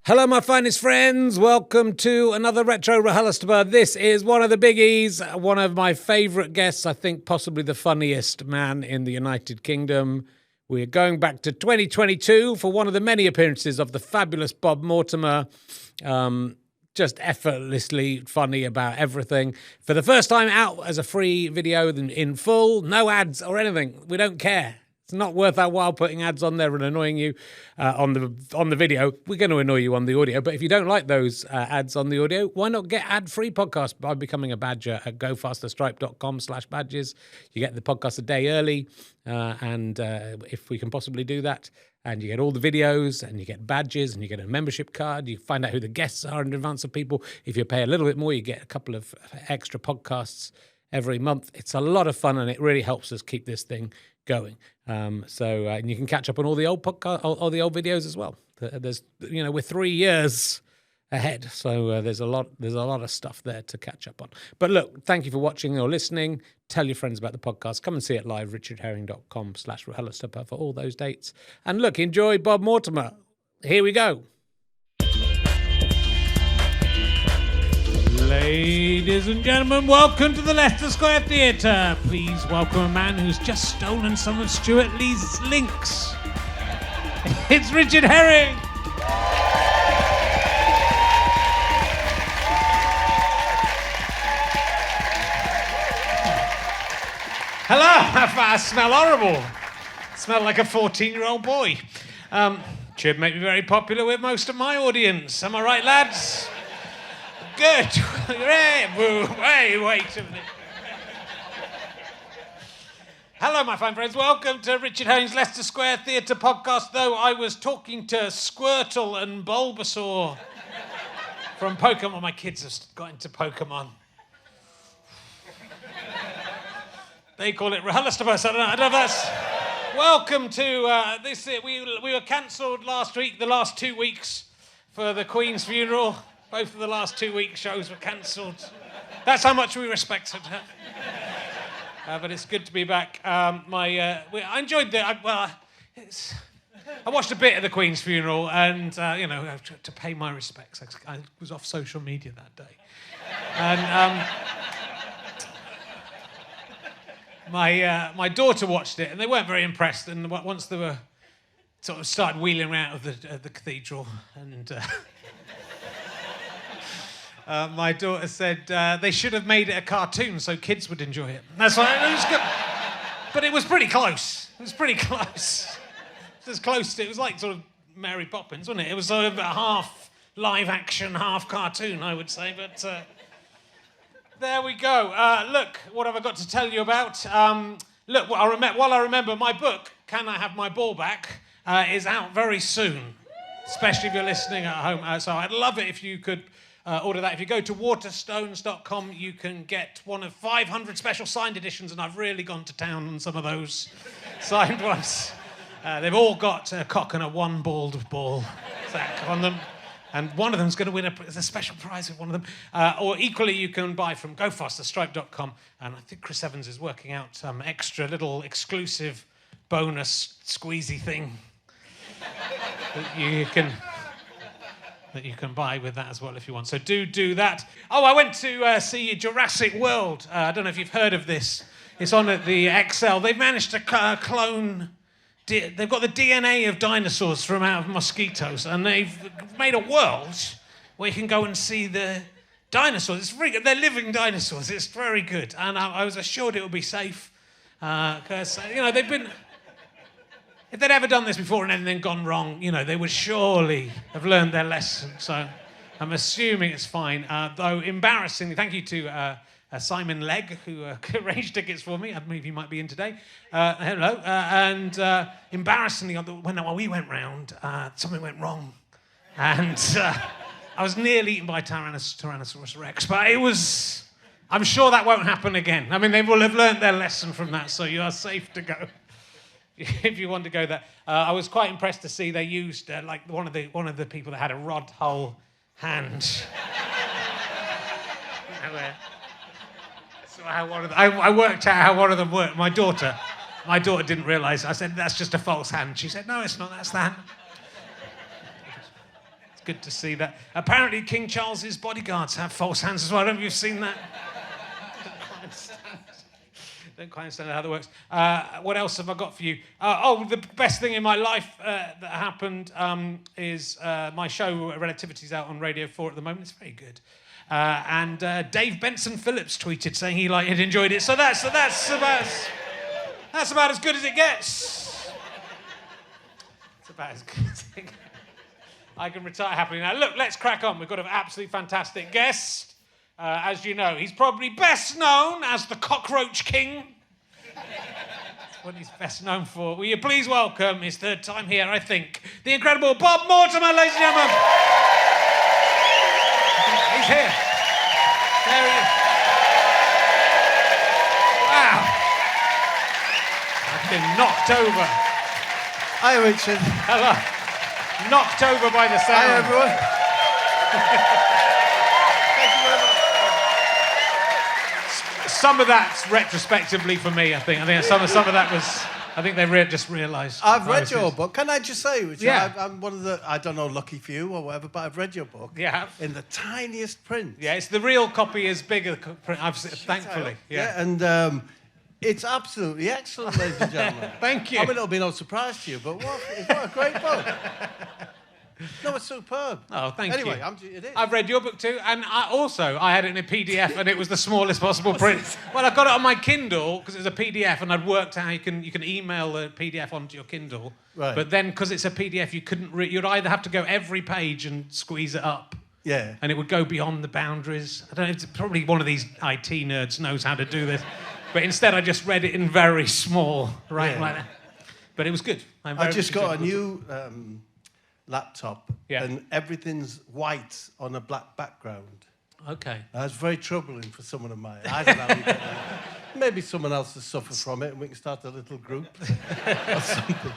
Hello, my finest friends. Welcome to another Retro RHLSTP. This is one of the biggies, one of my favourite guests, I think possibly the funniest man in the United Kingdom. We're going back to 2022 for one of the many appearances of the fabulous Bob Mortimer. Just effortlessly funny about everything. For the first time out as a free video in full, no ads or anything. We don't care. It's not worth our while putting ads on there and annoying you on the video. We're going to annoy you on the audio, but if you don't like those ads on the audio, why not get ad-free podcasts by becoming a badger at gofasterstripe.com/badges. You get the podcast a day early, and if we can possibly do that, and you get all the videos, and you get badges, and you get a membership card. You find out who the guests are in advance of people. If you pay a little bit more, you get a couple of extra podcasts every month. It's a lot of fun, and it really helps us keep this thing going. And you can catch up on all the old podcast, all the old videos as well. There's, we're 3 years ahead, so there's a lot of stuff there to catch up on. But look, thank you for watching or listening. Tell your friends about the podcast. Come and see it live, richardherring.com/RHLSTP for all those dates. And look, enjoy Bob Mortimer. Here we go. Ladies and gentlemen, welcome to the Leicester Square Theatre. Please welcome a man who's just stolen some of Stuart Lee's links. It's Richard Herring. Hello, I smell horrible. I smell like a 14-year-old boy. Should make me very popular with most of my audience. Am I right, lads? Good. Hey, wait a minute. Hello, my fine friends. Welcome to Richard Herring's Leicester Square Theatre podcast. Though I was talking to Squirtle and Bulbasaur from Pokemon. My kids have got into Pokemon. They call it RHLSTP. I don't know if that's... Welcome to this. We were cancelled last week, the last 2 weeks for the Queen's funeral. Both of the last 2 week shows were cancelled. That's how much we respected her. But it's good to be back. I enjoyed the... I watched a bit of the Queen's funeral and, to pay my respects. I was off social media that day. And my daughter watched it and they weren't very impressed. And once they were sort of started wheeling around of the cathedral and... my daughter said they should have made it a cartoon so kids would enjoy it. That's why it was good. But it was pretty close. It was pretty close. It was close. It was like sort of Mary Poppins, wasn't it? It was sort of a half live action, half cartoon, I would say. But there we go. Look, what have I got to tell you about? Look, while I remember, my book, Can I Have My Ball Back, is out very soon, especially if you're listening at home. So I'd love it if you could order that. If you go to waterstones.com, you can get one of 500 special signed editions, and I've really gone to town on some of those signed ones. They've all got a cock and a one-balled ball sack on them, and one of them's going to win a special prize with one of them. Or equally, you can buy from gofasterstripe.com, and I think Chris Evans is working out some extra little exclusive bonus squeezy thing that you can buy with that as well if you want. So do that. Oh, I went to see Jurassic World. I don't know if you've heard of this. It's on at the XL. They've managed to clone... They've got the DNA of dinosaurs from out of mosquitoes, and they've made a world where you can go and see the dinosaurs. It's very good. They're living dinosaurs. It's very good. And I was assured it would be safe because, they've been... If they'd ever done this before and anything gone wrong, they would surely have learned their lesson. So I'm assuming it's fine. Though embarrassingly, thank you to Simon Legg, who arranged tickets for me. I believe he might be in today. Hello. And embarrassingly, when we went round, something went wrong. And I was nearly eaten by Tyrannosaurus Rex. But I'm sure that won't happen again. I mean, they will have learned their lesson from that, so you are safe to go. If you want to go there. I was quite impressed to see they used one of the people that had a rod hole hand. So I worked out how one of them worked. My daughter didn't realise. I said, that's just a false hand. She said, no, it's not, that's the hand. good to see that. Apparently, King Charles's bodyguards have false hands as well. I don't know if you've seen that. Don't quite understand how that works. What else have I got for you? The best thing in my life that happened is my show Relativity's out on Radio 4 at the moment. It's very good. And Dave Benson Phillips tweeted saying he'd enjoyed it. So that's about as good as it gets. It's about as good as it gets. I can retire happily now. Look, let's crack on. We've got an absolutely fantastic guest. As you know, he's probably best known as the Cockroach King. That's what he's best known for. Will you please welcome, his third time here, I think, the incredible Bob Mortimer, ladies and gentlemen. He's here. There he is. Wow. I've been knocked over. Hi, Richard. Hello. Knocked over by the sound. Hi, everyone. Some of that's retrospectively for me, I think. I think some of that was... I think they just realised. I've read your book. Can I just say, Richard, yeah. I'm one of the... I don't know, lucky few or whatever, but I've read your book. Yeah. In the tiniest print. Yeah, it's the real copy is bigger print, thankfully. Yeah, and it's absolutely excellent, ladies and gentlemen. Thank you. I mean, it'll be no surprise to you, but what a great book. No, it's superb. Oh, thank you. Anyway, it is. I've read your book too, and I had it in a PDF, and it was the smallest possible print. Well, I got it on my Kindle because it was a PDF, and I'd worked out how you can email a PDF onto your Kindle. Right. But then, because it's a PDF, you couldn't. You'd either have to go every page and squeeze it up. Yeah. And it would go beyond the boundaries. I don't know. It's probably one of these IT nerds knows how to do this, but instead I just read it in very small, right like that. But it was good. I just got a new. Laptop, yeah. And everything's white on a black background. Okay. That's very troubling for someone of mine. I don't know how you get that. Maybe someone else has suffered from it and we can start a little group or something.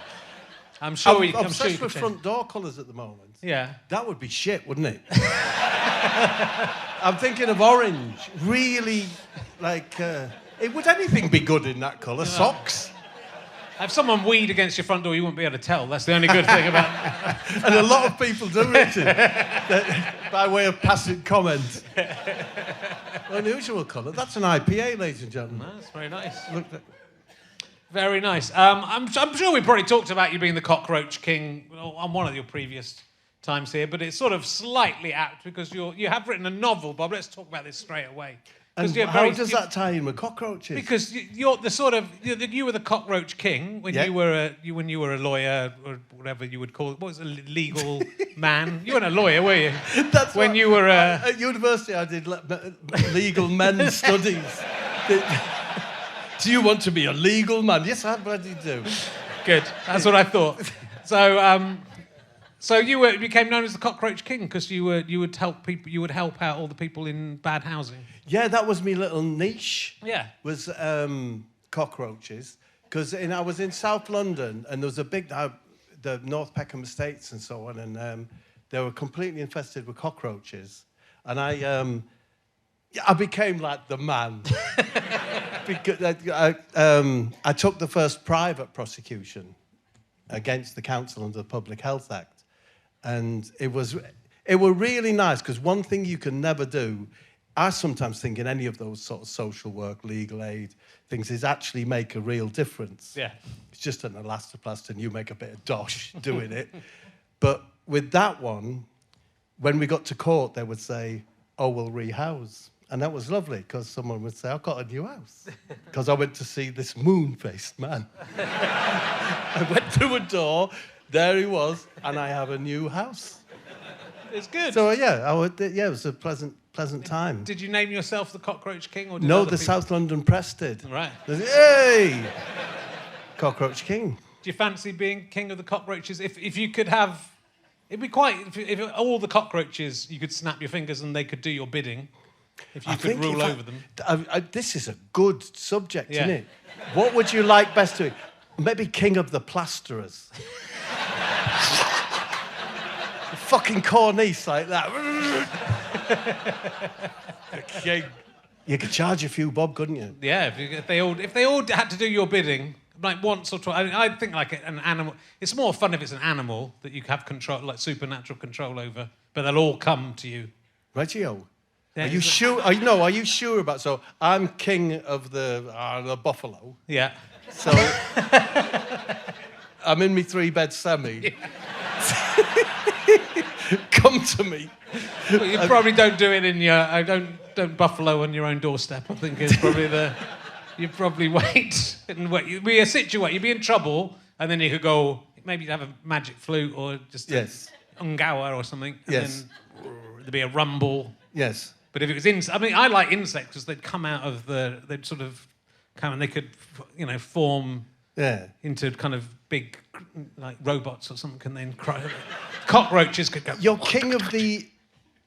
I'm sure I'm obsessed with front door colours at the moment. Yeah. That would be shit, wouldn't it? I'm thinking of orange. Really, like, would anything be good in that colour? Socks? If someone weed against your front door, you wouldn't be able to tell. That's the only good thing about it. And a lot of people do, Richard, by way of passive comment. Unusual colour. That's an IPA, ladies and gentlemen. That's very nice. Look, very nice. I'm sure we probably talked about you being the Cockroach King on one of your previous times here, but it's sort of slightly apt because you have written a novel, Bob. Let's talk about this straight away. And how does that tie in with cockroaches? Because you're the sort of you were the Cockroach King when you were a lawyer or whatever you would call it. What was a legal man? You weren't a lawyer, were you? That's when you were at university. I did legal men's studies. Do you want to be a legal man? Yes, I bloody do. Good. That's what I thought. So you became known as the Cockroach King because you would help people. You would help out all the people in bad housing. Yeah, that was my little niche. Yeah, was cockroaches because I was in South London and there was a big the North Peckham Estates and so on, and they were completely infested with cockroaches, and I became like the man. Because I took the first private prosecution against the council under the Public Health Act. And it were really nice, because one thing you can never do, I sometimes think in any of those sort of social work, legal aid things, is actually make a real difference. Yeah. It's just an elastoplast and you make a bit of dosh doing it. But with that one, when we got to court, they would say, oh, we'll rehouse. And that was lovely, because someone would say, I've got a new house. Because I went to see this moon-faced man. I went through a door, there he was, and I have a new house. It's good. So, it was a pleasant time. Did you name yourself the Cockroach King? Or did no, other the people? South London Press did. Right. Hey! Cockroach King. Do you fancy being king of the cockroaches? If you could have... It'd be quite... If all the cockroaches, you could snap your fingers and they could do your bidding. If you could rule over them. This is a good subject, isn't it? What would you like best to be? Maybe king of the plasterers. Fucking cornice like that. You could charge a few bob, couldn't you? Yeah, if they all had to do your bidding, like once or twice. I think like an animal. It's more fun if it's an animal that you have control, like supernatural control over. But they'll all come to you. Rightio. Yeah, are you sure? Are you sure about? So I'm king of the buffalo. Yeah. So I'm in my 3-bed semi. Come to me. Well, you probably don't do it in your. Don't buffalo on your own doorstep. I think it's probably the. You probably wait and wait. You'd be a situation. You'd be in trouble, and then you could go. Maybe you'd have a magic flute or just ungawa or something. And then there'd be a rumble. Yes. But if it was I like insects because they'd come out of they'd sort of come and they could, form into kind of big, like robots or something, and then cockroaches could go. You're king of the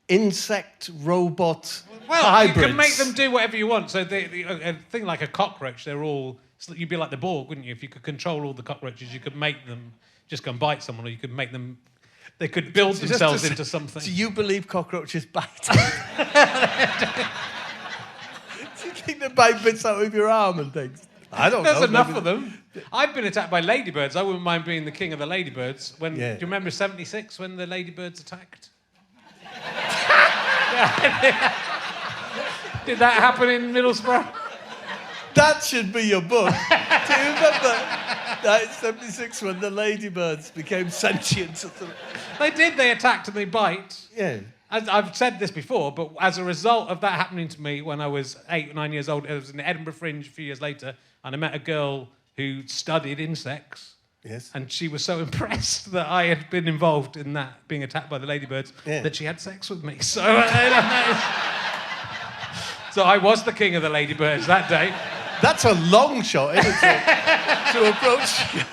insect robot hybrids. You can make them do whatever you want. So a thing like a cockroach, you'd be like the Borg, wouldn't you? If you could control all the cockroaches, you could make them just go and bite someone, or you could make them. They could build themselves into something. Do you believe cockroaches bite? Do you think they bite bits out of your arm and things? I don't know. There's enough of them. I've been attacked by ladybirds. I wouldn't mind being the king of the ladybirds. Do you remember '76 when the ladybirds attacked? Did that happen in Middlesbrough? That should be your book. Do you remember that 76 when the ladybirds became sentient? They did. They attacked and they bite. Yeah. I've said this before, but as a result of that happening to me when I was 8 or 9 years old, I was in the Edinburgh Fringe a few years later, and I met a girl who studied insects. Yes. And she was so impressed that I had been involved in that, being attacked by the ladybirds, that she had sex with me. So, so I was the king of the ladybirds that day. That's a long shot, isn't it, to approach?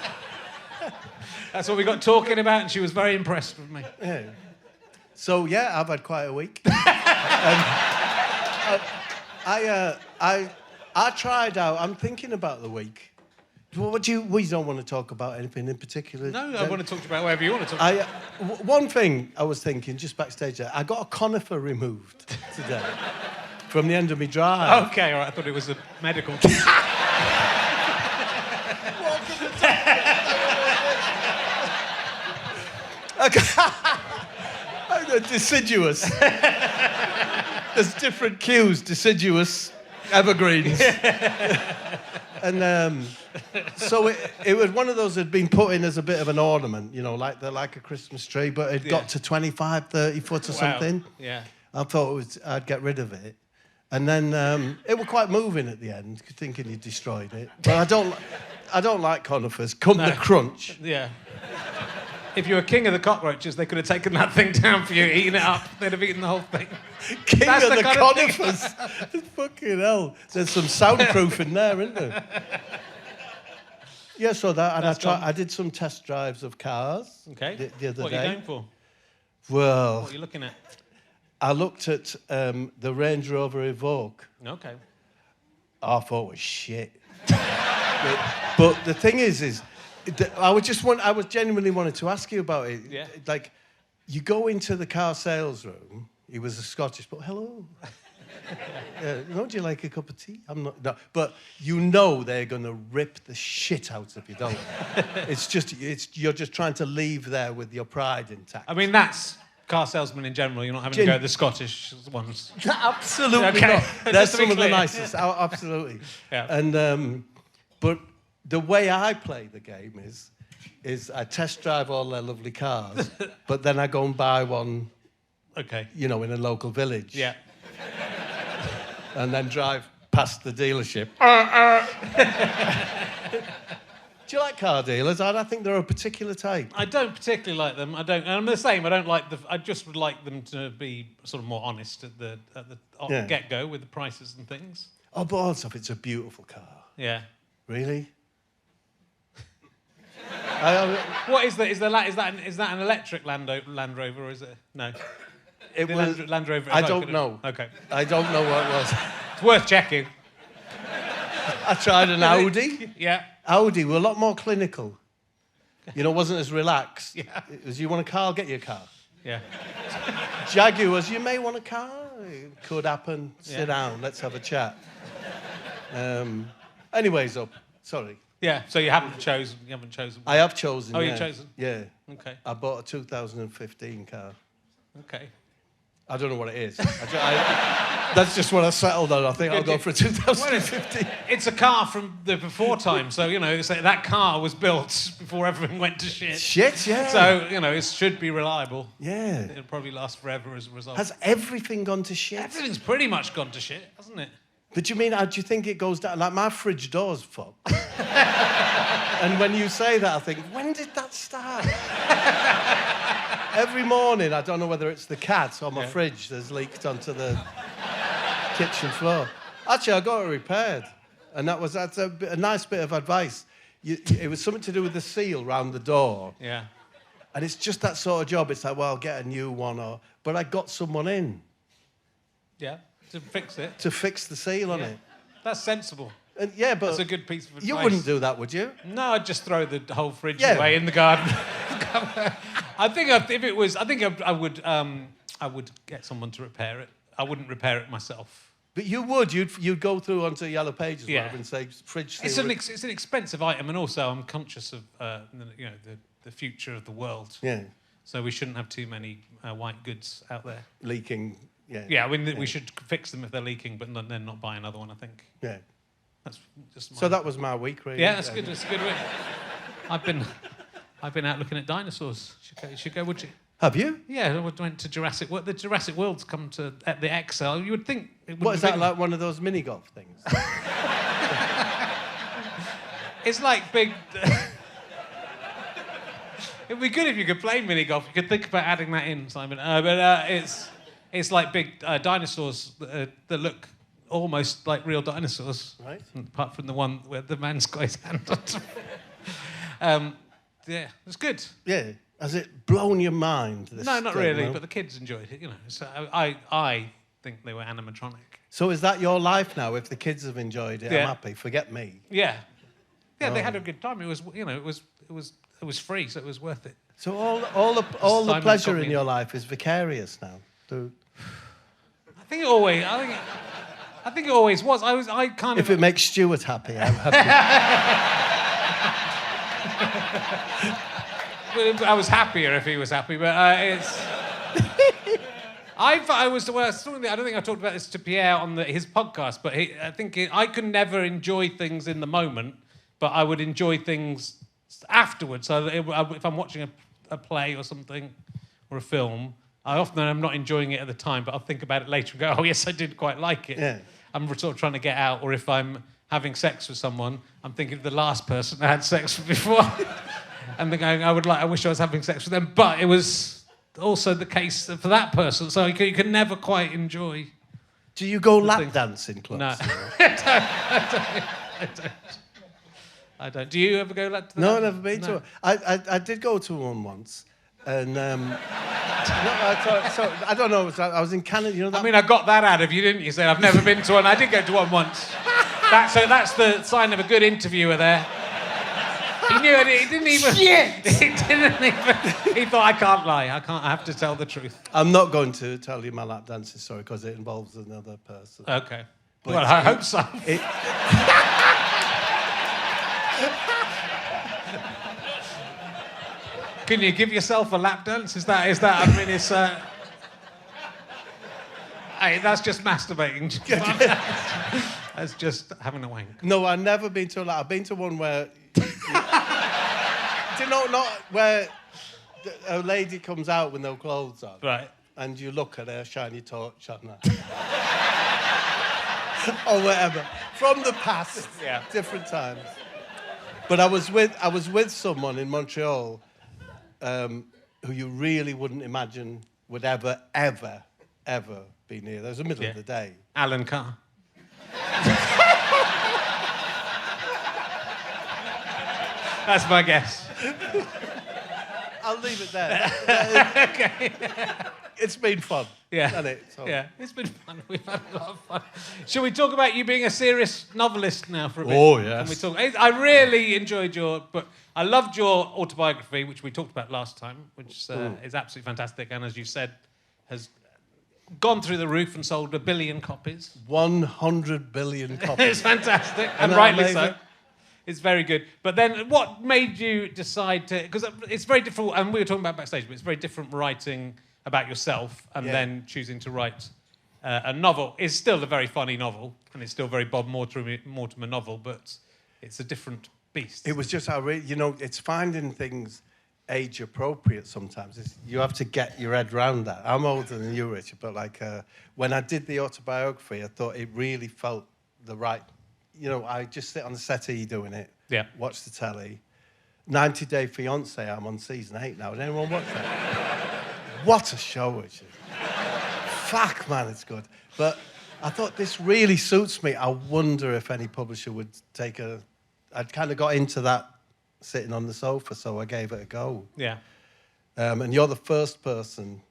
That's what we got talking about, and she was very impressed with me. Yeah. So I've had quite a week. I tried out. I'm thinking about the week. We don't want to talk about anything in particular. No, I want to talk about whatever you want to talk about. One thing I was thinking just backstage there, I got a conifer removed today from the end of my drive. Okay, all right. I thought it was a medical. Deciduous. There's different cues. Deciduous, evergreens. And so it was one of those that had been put in as a bit of an ornament, like a Christmas tree, but it got to 25, 30 foot or something. Yeah. I thought I'd get rid of it. And then it was quite moving at the end, thinking you destroyed it. But I don't like conifers. The crunch. Yeah. If you were king of the cockroaches, they could have taken that thing down for you, eaten it up. They'd have eaten the whole thing. King of the conifers. Fucking hell. There's some soundproofing there, isn't there? Yeah, so that, and I did some test drives of cars. Okay. The other day. What are you going for? Well, what are you looking at? I looked at the Range Rover Evoque. Okay. I thought it was shit. but the thing is I was genuinely wanting to ask you about it. Yeah. Like, you go into the car sales room. He was a Scottish, but hello. Do you like a cup of tea? I'm not. No, but they're going to rip the shit out of you, don't they? You're just trying to leave there with your pride intact. I mean, that's car salesmen in general. You're not having to go to the Scottish ones. Absolutely not. They're some of the nicest. Absolutely. Yeah. And but the way I play the game is I test drive all their lovely cars, but then I go and buy one. Okay. In a local village. Yeah. And then drive past the dealership. Do you like car dealers? I think they're a particular type. I don't particularly like them. I'm the same. I don't like I just would like them to be sort of more honest at the get-go with the prices and things. Oh, but also, it's a beautiful car. Yeah. Really? What is that? Is that an electric Land Rover, or is it? No. It was Land Rover. I don't know. Okay. I don't know what it was. It's worth checking. I tried an Audi. Yeah. Audi were a lot more clinical. Wasn't as relaxed. Yeah. It was, you want a car, I'll get you a car. Yeah. Jaguars, you may want a car. It could happen. Sit down, let's have a chat. Anyways, sorry. Yeah, so you haven't chosen. You haven't chosen. I have chosen. Oh, yeah. you've chosen. Yeah. Okay. I bought a 2015 car. Okay. I don't know what it is. That's just what I settled on. I think I'll go for a 2015. It's a car from the before time, so it's like that car was built before everything went to shit. Shit, yeah. So it should be reliable. Yeah. It'll probably last forever as a result. Has everything gone to shit? Everything's pretty much gone to shit, hasn't it? But do you think it goes down? Like my fridge door's fucked. And when you say that, I think, when did that start? Every morning, I don't know whether it's the cat or my fridge that's leaked onto the kitchen floor. Actually, I got it repaired. And that's a nice bit of advice. It was something to do with the seal round the door. Yeah. And it's just that sort of job. It's like, well, I'll get a new one. But I got someone in. Yeah, to fix it. To fix the seal on it. That's sensible. And but... That's a good piece of advice. You wouldn't do that, would you? No, I'd just throw the whole fridge away in the garden. I think I would get someone to repair it. I wouldn't repair it myself. But you would. You'd go through onto Yellow Pages and say, fridge seal. It's an expensive item, and also I'm conscious of the future of the world. Yeah. So we shouldn't have too many white goods out there. Leaking, Yeah, I mean, we should fix them if they're leaking, but then not buy another one, I think. Yeah. That's just So that was my week, really. Yeah, that's good. That's a good week. I've been out looking at dinosaurs. You should go, would you? Have you? Yeah, I went to Jurassic World. The Jurassic World's come to at the XL. You would think it would. What is that, like one of those mini golf things? It's like big. It'd be good if you could play mini golf. You could think about adding that in, Simon. It's like big dinosaurs that look almost like real dinosaurs. Right. Apart from the one where the man's got his hand on top. Yeah, it's good. Yeah. Has it blown your mind? No, not really, but the kids enjoyed it, So I think they were animatronic. So is that your life now? If the kids have enjoyed it, I'm happy. Forget me. Yeah. Yeah, they had a good time. It was, it was free, so it was worth it. So all the pleasure in your life is vicarious now, dude. I think it always was. I kind of. If it makes Stuart happy, I'm happy. I was happier if he was happy, but it's. I don't think I talked about this to Pierre on his podcast, but I could never enjoy things in the moment, but I would enjoy things afterwards. So if I'm watching a play or something, or a film, I often am not enjoying it at the time, but I'll think about it later and go, oh yes, I did quite like it. Yeah. I'm sort of trying to get out, or if I'm having sex with someone, I'm thinking of the last person I had sex with before. And then going, I wish I was having sex with them, but it was also the case for that person, so you can never quite enjoy. Do you go lap dancing clubs? No, I don't. Do you ever go lap dancing? No, I've never been to one. I did go to one once, and I don't know. I was in Canada. You know that? I mean, I got that out of you, didn't you? Saying I've never been to one. I did go to one once. That's the sign of a good interviewer there. He knew it. He didn't even. Shit! He didn't even. He thought, I can't lie. I have to tell the truth. I'm not going to tell you my lap dancing story because it involves another person. Okay. But well, I hope so. Can you give yourself a lap dance? Is that? I mean, it's. Hey, that's just masturbating. That's just having a wank. No, I've never been to a lap. I've been to one where. Do you know, not where a lady comes out with no clothes on. Right. And you look at her shiny torch on her. Or whatever. From the past. Yeah. Different times. But I was with someone in Montreal who you really wouldn't imagine would ever be near. There was the middle of the day. Alan Carr. That's my guess. I'll leave it there. Okay. It's been fun. Yeah. Hasn't it? So. Yeah, it's been fun. We've had a lot of fun. Shall we talk about you being a serious novelist now for a bit? Oh, yes. Can we talk? I really enjoyed your book. I loved your autobiography, which we talked about last time, which is absolutely fantastic, and as you said, has gone through the roof and sold 1 billion copies. 100 billion copies. It's fantastic, and rightly so. It's very good. But then what made you decide to... Because it's very different, and we were talking about backstage, but it's very different writing about yourself and then choosing to write a novel. It's still a very funny novel, and it's still a very Bob Mortimer novel, but it's a different beast. It was just how, it's finding things age appropriate sometimes. You have to get your head around that. I'm older than you, Richard, but when I did the autobiography, I thought it really felt the right... I just sit on the settee doing it, watch the telly. 90 Day Fiancé, I'm on season 8 now. Did anyone watch that? What a show, Richard. Fuck, man, it's good. But I thought, this really suits me. I wonder if any publisher would take I'd kind of got into that sitting on the sofa, so I gave it a go. Yeah. And you're the first person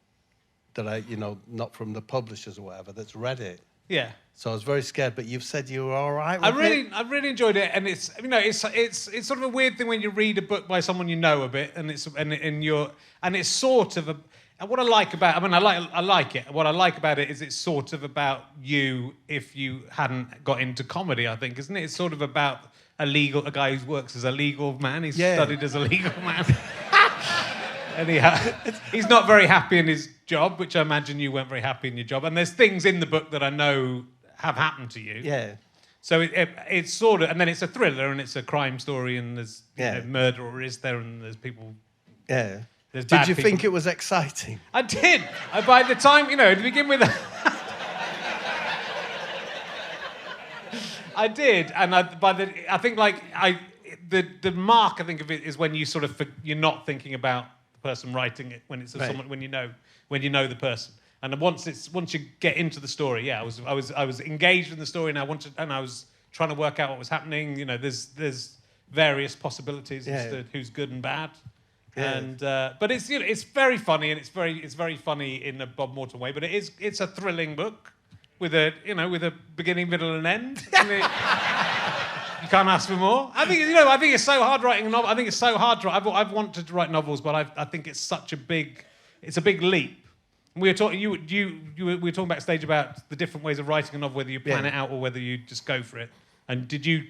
that not from the publishers or whatever, that's read it. Yeah. So I was very scared, but you've said you were all right with it. I really enjoyed it, and it's it's sort of a weird thing when you read a book by someone you know a bit, and it's sort of what I like about I like it. What I like about it is it's sort of about you if you hadn't got into comedy, I think, isn't it? It's sort of about a guy who works as a legal man. He's studied as a legal man. Anyhow, he's not very happy in his job, which I imagine you weren't very happy in your job. And there's things in the book that I know have happened to you. Yeah. So it's sort of, and then it's a thriller and it's a crime story and there's murder, or is there, and there's people. Yeah. Did you think it was exciting? I did. By the time, to begin with. I did, and the mark I think of it is when you sort of you're not thinking about the person writing it, when it's someone when you know the person, and once you get into the story, I was engaged in the story, and I was trying to work out what was happening. There's various possibilities as to who's good and bad, and but it's very funny, and it's very funny in a Bob Mortimer way, but it's a thrilling book. With a beginning, middle, and end. You can't ask for more. I think it's so hard writing a novel. I think it's so hard to write. I've wanted to write novels, but I think it's such a big leap. We were talking. We were talking backstage about the different ways of writing a novel, whether you plan it out or whether you just go for it. And did you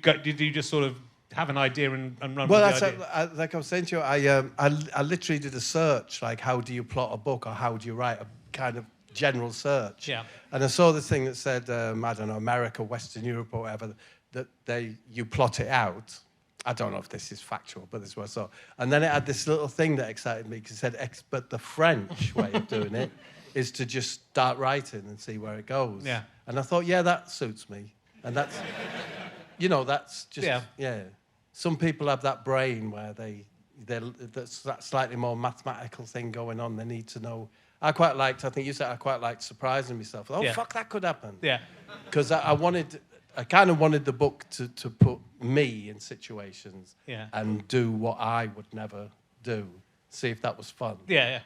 just sort of have an idea and run with the idea? Like I was saying to you, I literally did a search, like how do you plot a book or how do you write a kind of general search. Yeah. And I saw this thing that said, I don't know, America, Western Europe or whatever, that you plot it out. I don't know if this is factual, but this is what I saw. And then it had this little thing that excited me, because it said, but the French way of doing it is to just start writing and see where it goes. Yeah. And I thought, that suits me. And that's, that's just, Some people have that brain where that's that slightly more mathematical thing going on. They need to know. I think you said I quite liked surprising myself. Oh, fuck, that could happen. Yeah. Because I kind of wanted the book to put me in situations and do what I would never do. See if that was fun. Yeah,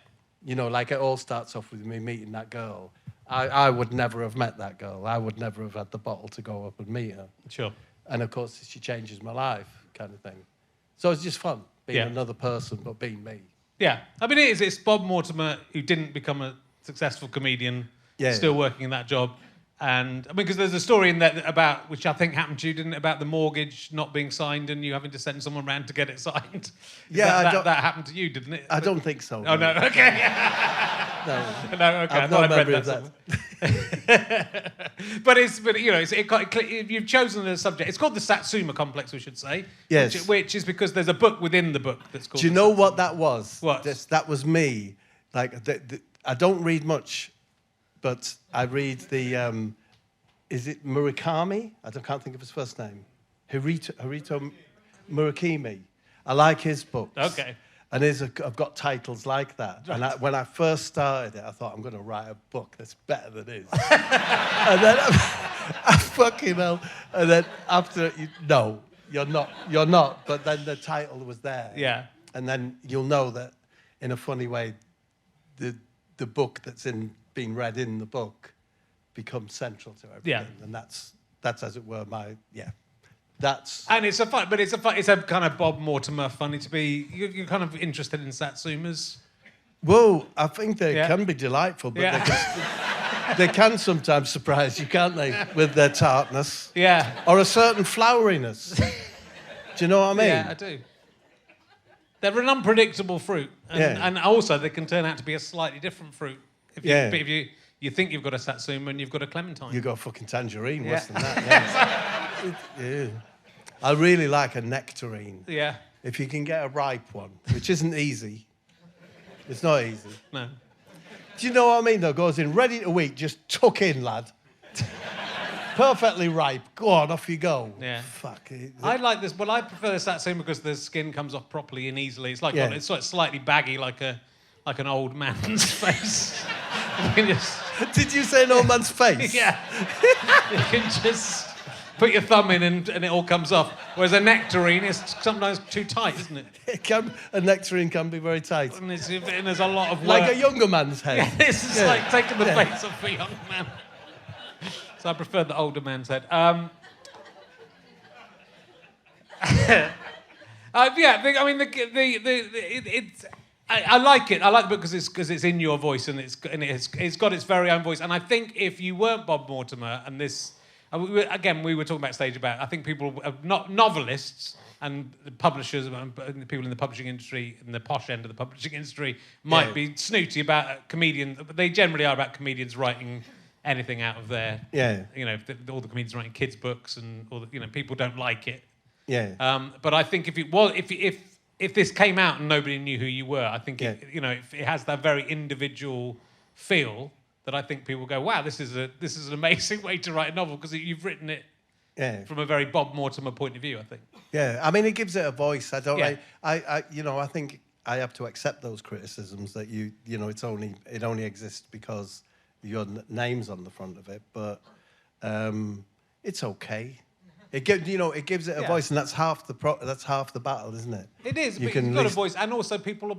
yeah. Like it all starts off with me meeting that girl. I would never have met that girl. I would never have had the bottle to go up and meet her. Sure. And, of course, she changes my life kind of thing. So it's just fun, being another person, but being me. Yeah, it's Bob Mortimer who didn't become a successful comedian, still working in that job, and because there's a story in there about, which I think happened to you, didn't it, about the mortgage not being signed and you having to send someone around to get it signed. That happened to you, didn't it? I don't think so. Oh no, okay. No, okay. I've no memory of that. But you've chosen a subject. It's called the Satsuma Complex, we should say. Yes. Which is because there's a book within the book that's called. Do you know what that was? What? That was me. Like I don't read much, but I read the. Is it Murakami? Can't think of his first name. Haruto Murakami. I like his books. Okay. And I've got titles like that. Right. And when I first started it, I thought, I'm going to write a book that's better than his. And then I fucking hell. And then after, no, you're not. But then the title was there. Yeah. And then you'll know that, in a funny way, the book that's being read in the book becomes central to everything. Yeah. And that's as it were, And it's a kind of Bob Mortimer funny to be. You're kind of interested in satsumas. Well, I think they can be delightful, but they can sometimes surprise you, can't they, with their tartness? Yeah. Or a certain floweriness. Do Do you know what I mean? Yeah, I do. They're an unpredictable fruit, and also they can turn out to be a slightly different fruit. If you think you've got a satsuma and you've got a clementine. You've got a fucking tangerine, worse than that. Yeah. I really like a nectarine. Yeah. If you can get a ripe one, which isn't easy. It's not easy. No. Do you know what I mean, though? Goes in ready to eat, just tuck in, lad. Perfectly ripe. Go on, off you go. Yeah. Fuck it. I like this. Well, I prefer the satsuma because the skin comes off properly and easily. It's like it's sort of slightly baggy, like an old man's face. Did you say an old man's face? Yeah. You can just put your thumb in and it all comes off. Whereas a nectarine is sometimes too tight, isn't it? A nectarine can be very tight. And there's a lot of work. Like a younger man's head. Yeah, this is like taking the face off a young man. So I prefer the older man's head. I like it. I like the book because it's in your voice and it's got its very own voice. And I think if you weren't Bob Mortimer and this, we were talking backstage about. I think people, not novelists and the publishers, and the people in the publishing industry, in the posh end of the publishing industry, might be snooty about comedians. But they generally are about comedians writing anything out of their, all the comedians writing kids' books and all the, people don't like it. Yeah. But I think if this came out and nobody knew who you were, I think it has that very individual feel that I think people go, wow, this is an amazing way to write a novel because you've written it from a very Bob Mortimer point of view, I think. Yeah, I mean, it gives it a voice. I don't. I think I have to accept those criticisms that it only exists because your name's on the front of it, but it's okay. It gives it a voice, and that's half the battle, isn't it? It is. But you've got a voice, and also people will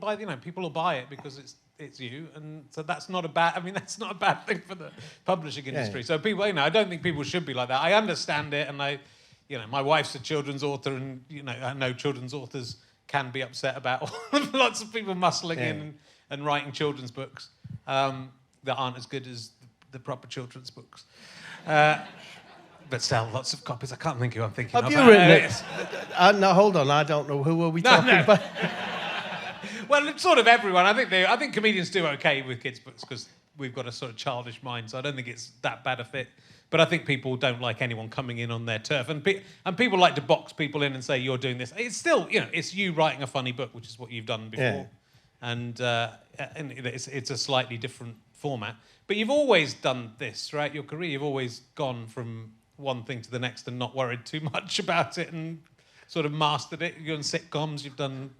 buy it because it's you, and so that's not a bad. I mean, that's not a bad thing for the publishing industry. Yeah. So people, I don't think people should be like that. I understand it, and my wife's a children's author, and I know children's authors can be upset about lots of people muscling in and writing children's books that aren't as good as the proper children's books. But sell lots of copies. I can't think who I'm thinking of. Have you written it? No, hold on. I don't know. Who are we talking about? Well, it's sort of everyone. I think comedians do okay with kids' books because we've got a sort of childish mind, so I don't think it's that bad a fit. But I think people don't like anyone coming in on their turf. And people like to box people in and say, you're doing this. It's still, it's you writing a funny book, which is what you've done before. Yeah. And it's a slightly different format. But you've always done this throughout your career. You've always gone from one thing to the next and not worried too much about it and sort of mastered it. You've done sitcoms, you've done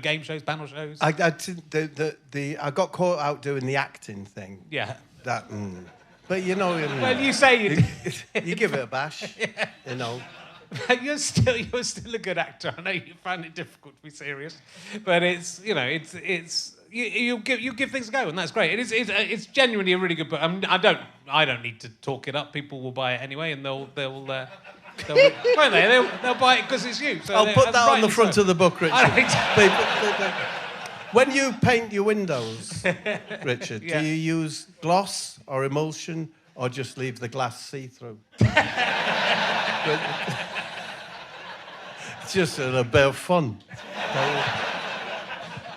game shows, panel shows. I got caught out doing the acting thing. Yeah. But well, you say you you give it a bash. Yeah. You're still a good actor. I know you find it difficult to be serious, but you give things a go, and that's great. It's genuinely a really good book. I don't need to talk it up. People will buy it anyway, and they'll won't they? They'll buy it because it's you. So I'll put that on the front of the book, Richard. When you paint your windows, Richard, do you use gloss or emulsion, or just leave the glass see-through? It's just a bit of fun.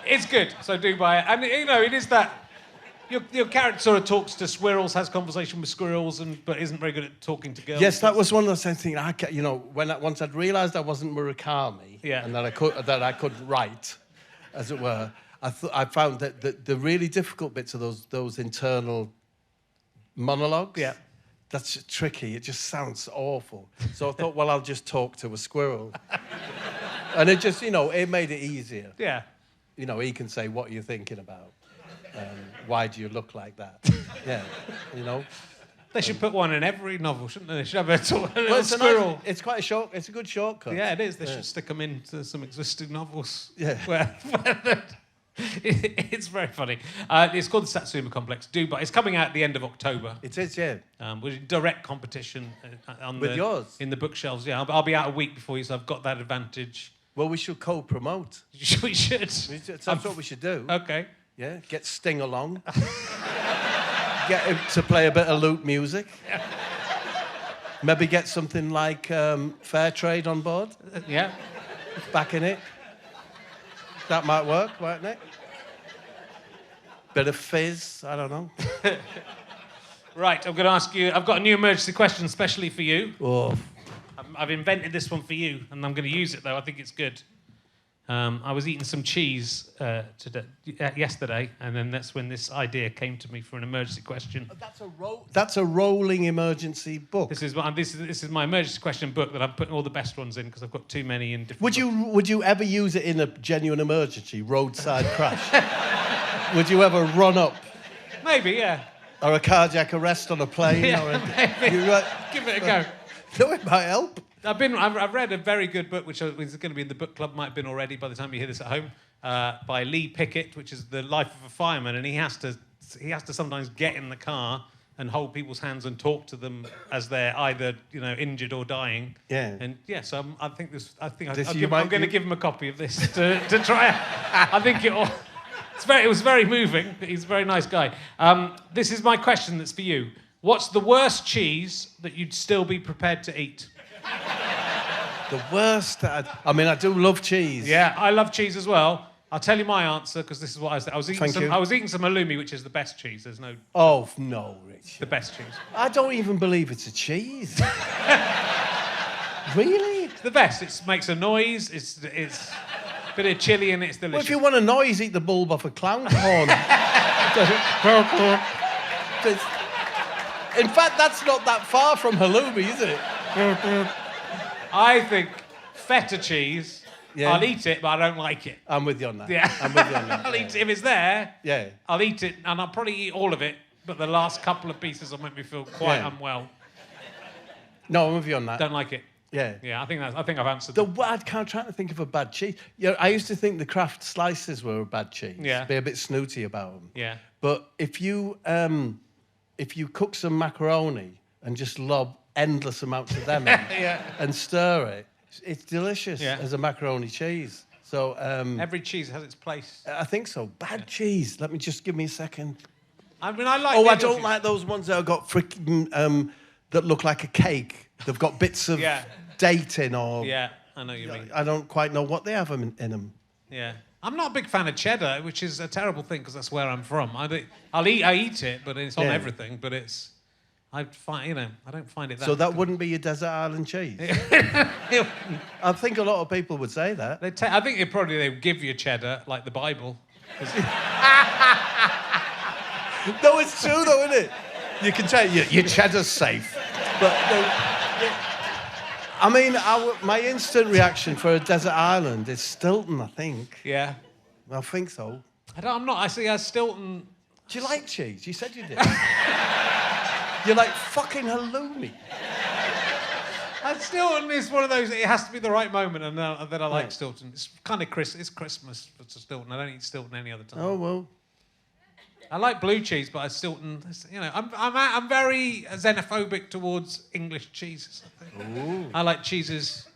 It's good, so do buy it. And it is that your character sort of talks to squirrels, has conversation with squirrels, but isn't very good at talking to girls. Yes, that was one of those things. Once I'd realised I wasn't Murakami, and that I could write, as it were, I found that the really difficult bits of those internal monologues. Yeah. That's tricky. It just sounds awful. So I thought, well, I'll just talk to a squirrel. And it just, it made it easier. Yeah. He can say, what are you thinking about? Why do you look like that? Yeah, They should put one in every novel, shouldn't they? They should have a squirrel. It's quite it's a good shortcut. Yeah, it is. They should stick them into some existing novels. Yeah. It's very funny. It's called the Satsuma Complex. But it's coming out at the end of October. It is, yeah. With direct competition yours in the bookshelves. Yeah, I'll be out a week before you, so I've got that advantage. Well, we should co-promote. We should. That's what we should do. Okay. Yeah, get Sting along. Get him to play a bit of loop music. Maybe get something like fair trade on board. Yeah. Back in it. That might work, mightn't it? Bit of fizz, I don't know. Right, I'm going to ask you, I've got a new emergency question specially for you. Oh. I've invented this one for you, and I'm going to use it, though. I think it's good. I was eating some cheese yesterday, and then that's when this idea came to me for an emergency question. That's a rolling emergency book. This is my emergency question book that I'm putting all the best ones in because I've got too many in different. Would you ever use it in a genuine emergency, roadside crash? Would you ever run up? Maybe, yeah. Or a cardiac arrest on a plane? Yeah, or a, maybe. Give it a go. No, it might help. I've read a very good book, which is going to be in the book club, might have been already by the time you hear this at home, by Lee Pickett, which is the life of a fireman, and he has to sometimes get in the car and hold people's hands and talk to them as they're either injured or dying. Yeah. And yeah, so I'm going to give him a copy of this to try. I think it was very moving. He's a very nice guy. This is my question. That's for you. What's the worst cheese that you'd still be prepared to eat? The worst. I do love cheese. Yeah, I love cheese as well. I'll tell you my answer because this is what I was eating. I was eating some halloumi, which is the best cheese. There's no. Oh no, Rich. The best cheese. I don't even believe it's a cheese. Really? It's the best. It makes a noise. It's a bit of chili and it's delicious. Well, if you want a noise, eat the bulb off a clown horn. In fact, that's not that far from halloumi, is it? I think feta cheese, yeah. I'll eat it, but I don't like it. I'm with you on that. Yeah. I'm with you on that. I'll eat it. If it's there, yeah. I'll eat it, and I'll probably eat all of it, but the last couple of pieces will make me feel quite unwell. No, I'm with you on that. Don't like it. Yeah. Yeah, I think I've answered I'm trying to think of a bad cheese. I used to think the Kraft slices were a bad cheese. Yeah. Be a bit snooty about them. Yeah. But if you cook some macaroni and just lob endless amounts of them in and stir it, it's delicious as a macaroni cheese. So every cheese has its place. I think so. Bad cheese. Give me a second. I mean, I like. Oh, I don't like those ones that have got freaking that look like a cake. They've got bits of date in or. Yeah, I know what you mean. I don't quite know what they have in them. Yeah. I'm not a big fan of cheddar, which is a terrible thing because that's where I'm from. I eat it, but it's on everything. But I don't find it that. So that wouldn't be your desert island cheese. I think a lot of people would say that. I think they would give you cheddar like the Bible. No, it's true though, isn't it? You can tell your cheddar's safe. But my instant reaction for a desert island is Stilton, I think. Yeah. I think so. I'm not. I see Stilton. Do you like cheese? You said you did. You're like fucking halloumi. Stilton is one of those. It has to be the right moment, and then I like Stilton. It's kind of It's Christmas for Stilton. I don't eat Stilton any other time. Oh well. I like blue cheese, but Stilton. I'm very xenophobic towards English cheeses. I like cheeses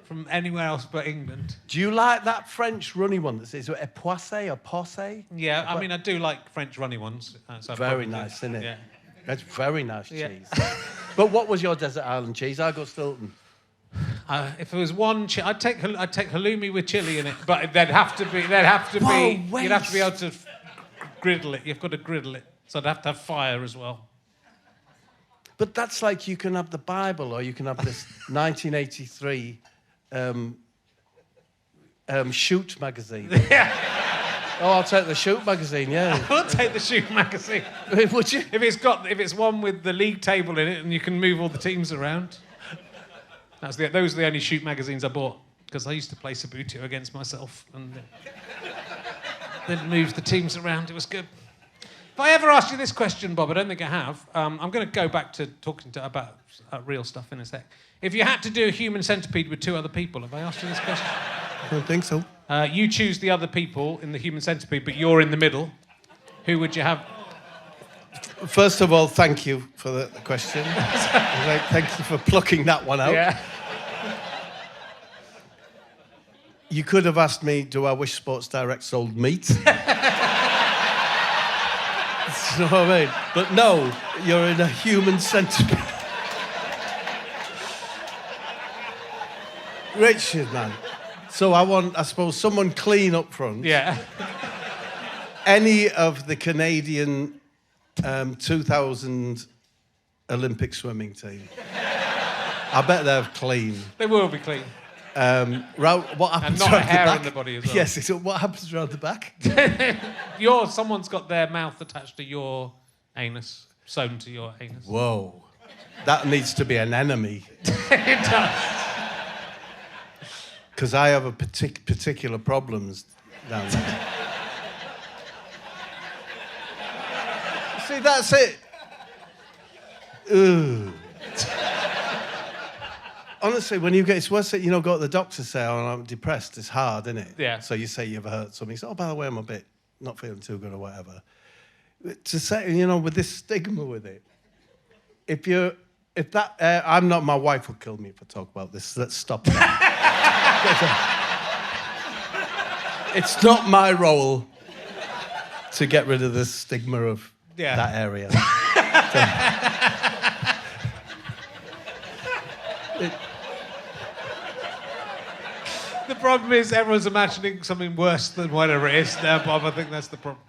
from anywhere else but England. Do you like that French runny one that says époissé or poissé? Yeah, I do like French runny ones. So very nice, isn't it? Yeah. That's very nice cheese. But what was your desert island cheese? I got Stilton. If it was one, I'd take halloumi with chili in it, but there'd have to be. You'd have to be able to griddle it. You've got to griddle it, so I'd have to have fire as well. But that's like you can have the Bible, or you can have this 1983 Shoot magazine. Yeah. Oh, I'll take the Shoot magazine. Yeah. I'll take the Shoot magazine. Would you? If it's one with the league table in it and you can move all the teams around. Those are the only Shoot magazines I bought because I used to play Subbuteo against myself and then moved the teams around. It was good. If I ever asked you this question, Bob, I don't think I have. I'm going to go back to talking about real stuff in a sec. If you had to do a human centipede with two other people, have I asked you this question? I don't think so. You choose the other people in the human centipede, but you're in the middle. Who would you have? First of all, thank you for the question. Thank you for plucking that one out. Yeah. You could have asked me, do I wish Sports Direct sold meat? You know what I mean? But no, you're in a human centipede. Richard, man. So I want, I suppose, someone clean up front. Yeah. Any of the Canadian 2000 Olympic swimming team. I bet they're clean. They will be clean. What happens And not around a hair the back? in the body as well. Yes, so what happens around the back? Someone's got their mouth attached to your anus, sewn to your anus. Whoa. That needs to be an enemy. It does. Because I have a particular problems down there. See, that's it. Ugh. Honestly, when you get, it's worse that, go to the doctor, say, oh, I'm depressed, it's hard, isn't it? Yeah. So you say you've hurt something, you say, oh, by the way, I'm a bit not feeling too good or whatever. To say, with this stigma with it, I'm not, my wife will kill me if I talk about this, let's stop that. It's not my role to get rid of the stigma of that area. The problem is everyone's imagining something worse than whatever it is now, Bob. I think that's the problem.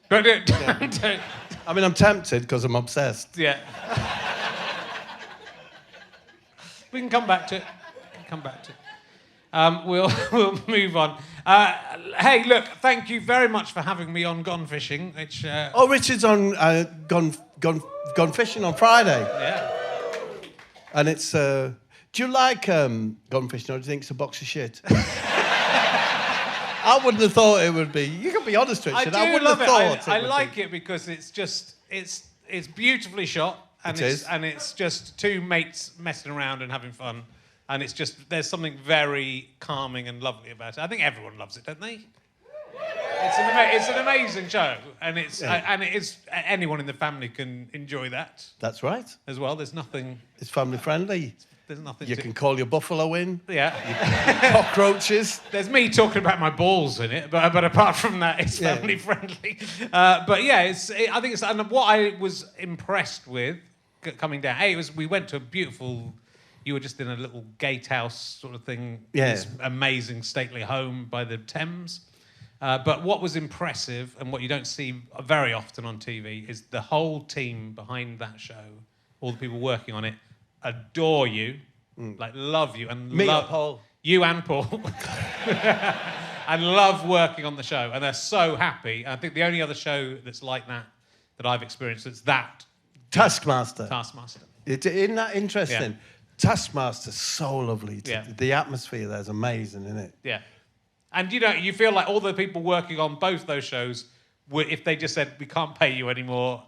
But don't. I mean, I'm tempted because I'm obsessed. Yeah. We can come back to it. We'll move on. Hey, look, thank you very much for having me on Gone Fishing. Which, Richard's on gone fishing on Friday. Yeah. And it's... do you like gone fishing, or do you think it's a box of shit? I wouldn't have thought it would be. You can be honest, Richard. I wouldn't have thought I like it because it's just... It's beautifully shot. And it's just two mates messing around and having fun. And it's just, there's something very calming and lovely about it. I think everyone loves it, don't they? It's an amazing show, and it is anyone in the family can enjoy that. That's right. As well, there's nothing. It's family friendly. There's nothing. You can call your buffalo in. Yeah. Cockroaches. There's me talking about my balls in it, but apart from that, it's family friendly. But yeah, I think it's. And what I was impressed with coming down, we went to a beautiful. You were just in a little gatehouse sort of thing. Yeah. This amazing stately home by the Thames. But what was impressive, and what you don't see very often on TV, is the whole team behind that show, all the people working on it, adore you, like love you, and love Paul. You and Paul, and love working on the show, and they're so happy. And I think the only other show that's like that I've experienced is that Taskmaster. Isn't that interesting? Yeah. Taskmaster's so lovely. The atmosphere there's amazing, isn't it? Yeah. And you feel like all the people working on both those shows, if they just said we can't pay you anymore,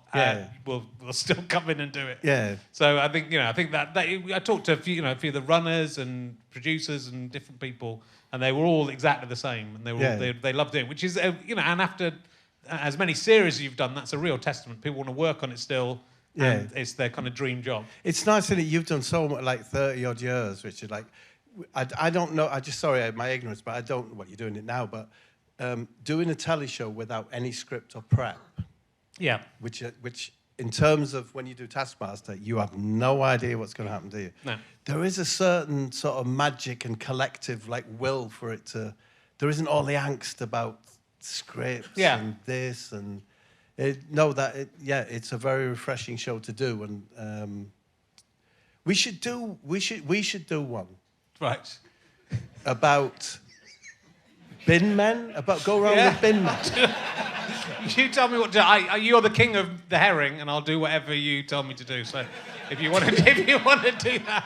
we'll still come in and do it. Yeah. So I think that I talked to a few of the runners and producers and different people, and they were all exactly the same, and they loved it. Which is and after as many series you've done, that's a real testament. People want to work on it still. Yeah. And it's their kind of dream job. It's nice that you've done so much, like 30 odd years, Richard. Like, I don't know. Sorry, my ignorance, but I don't know what you're doing it now. But doing a telly show without any script or prep. Yeah. Which in terms of when you do Taskmaster, you have no idea what's going to happen to you. No. There is a certain sort of magic and collective will for it to. There isn't all the angst about scripts and this and. It's a very refreshing show to do, and we should do one. Right. About bin men, go around with bin men. You tell me what to do. You're the king of the herring, and I'll do whatever you tell me to do. So, if you want to do that,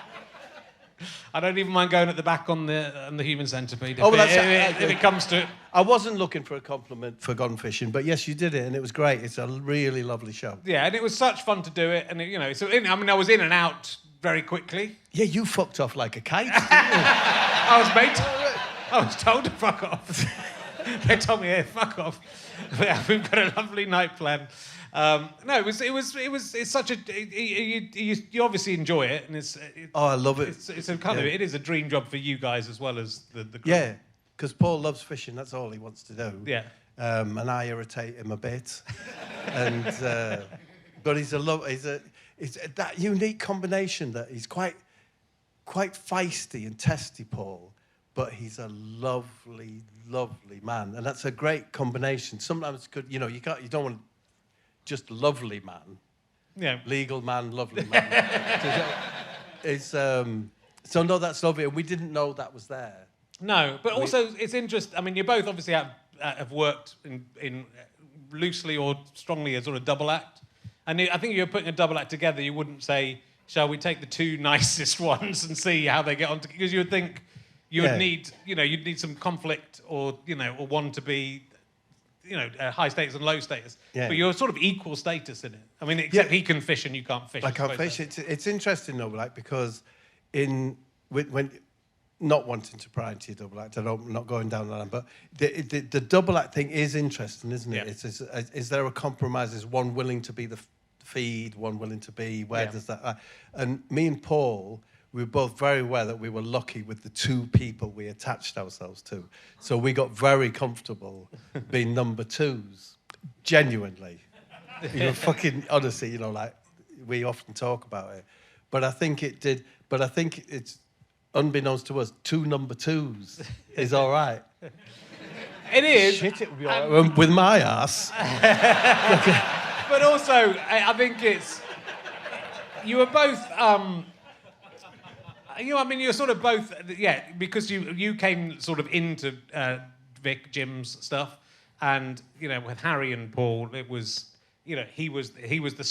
I don't even mind going at the back on the human centipede. If it comes to it. I wasn't looking for a compliment for Gone Fishing, but yes, you did it, and it was great. It's a really lovely show. Yeah, and it was such fun to do it, and I was in and out very quickly. Yeah, you fucked off like a kite, didn't you? I was told to fuck off. They told me, hey, fuck off. We've got a lovely night planned. It's such a. You obviously enjoy it, and I love it. It's a kind of. It is a dream job for you guys as well as the crew. Yeah, because Paul loves fishing. That's all he wants to do. Yeah. And I irritate him a bit, but he's that unique combination that he's quite. quite feisty and testy, Paul, but he's a lovely, lovely man, and that's a great combination. Sometimes, you don't want just lovely man. Yeah. Legal man, lovely man. So no, that's lovely, and we didn't know that was there. No, but also it's interesting. I mean, you both obviously have worked in loosely or strongly as sort of double act, and I think if you're putting a double act together, you wouldn't say, "Shall we take the two nicest ones and see how they get on?" Because you would think you would need, you'd need some conflict, or or one to be, high status and low status. Yeah. But you're sort of equal status in it. I mean, except he can fish and you can't fish. I can't fish. It's interesting though, like, because when not wanting to pry into your double act, I'm not going down that line, but the double act thing is interesting, isn't it? Yeah. Is there a compromise? Is one willing to be the feed, one willing to be, where does that... And me and Paul, we were both very aware that we were lucky with the two people we attached ourselves to. So we got very comfortable being number twos, genuinely. Fucking, honestly, like, we often talk about it. But I think it's, unbeknownst to us, two number twos is all right. It is. Shit, it would be all right with my ass. But also, I think you were both, you're sort of both, because you came sort of into Jim's stuff, and, with Harry and Paul, it was, Harry was the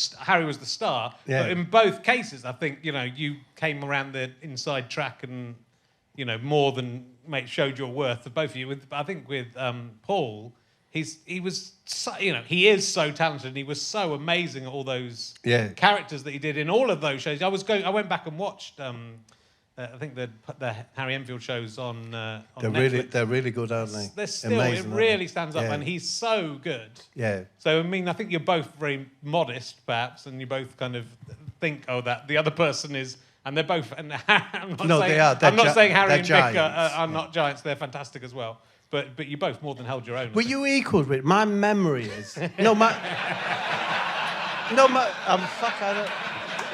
star. Yeah. But in both cases, I think, you came around the inside track and, more than showed your worth of both of you. I think with Paul, he was so, he is so talented, and he was so amazing at all those characters that he did in all of those shows. I went back and watched I think the Harry Enfield shows on Netflix. They're really good, aren't they? They're still, amazing, it really stands up, and he's so good. Yeah. So I mean, I think you're both very modest, perhaps, and you both kind of think, that the other person is, and they're both. And I'm not saying Harry and Vic are not giants. They're fantastic as well. But you both more than held your own. Were you equal with? My memory is I'm fuck.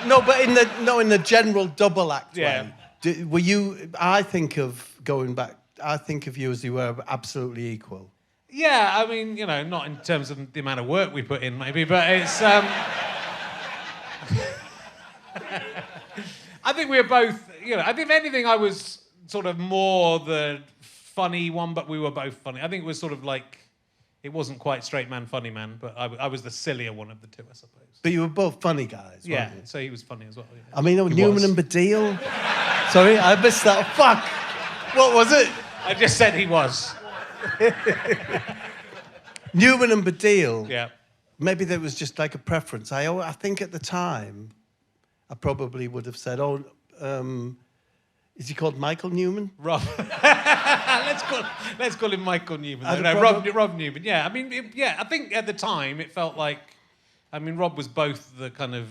In the general double act way. Were you? I think of you as you were absolutely equal. Yeah, I mean, not in terms of the amount of work we put in, maybe, but it's. I think we were both. I think if anything, I was sort of more the funny one, but we were both funny. I think it was sort of like, it wasn't quite straight man, funny man, but I was the sillier one of the two, I suppose. But you were both funny guys, weren't you? So he was funny as well. Yeah. I mean, Newman and Baddiel. Sorry, I missed that. Fuck. What was it? I just said he was. Newman and Baddiel. Yeah. Maybe there was just like a preference. I think at the time, I probably would have said, is he called Michael Newman? Rob. let's call him Michael Newman. Rob Newman. Yeah, I mean, I think at the time it felt like, Rob was both the kind of,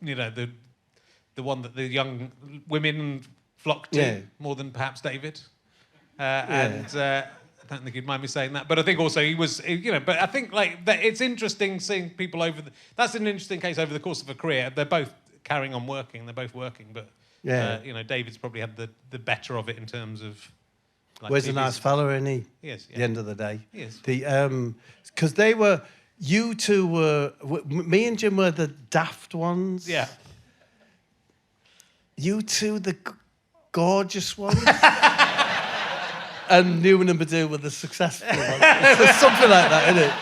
the one that the young women flocked to more than perhaps David. And I don't think he'd mind me saying that, but I think also he was, But I think it's interesting seeing people that's an interesting case over the course of a career. They're both carrying on working. They're both working, but. David's probably had the better of it in terms of. He's a nice fella, isn't he? He is. Yeah. At the end of the day. He is. Because you two were, me and Jim were the daft ones. Yeah. You two, the gorgeous ones. And Newman and Baddiel were the successful ones. It's something like that, isn't it?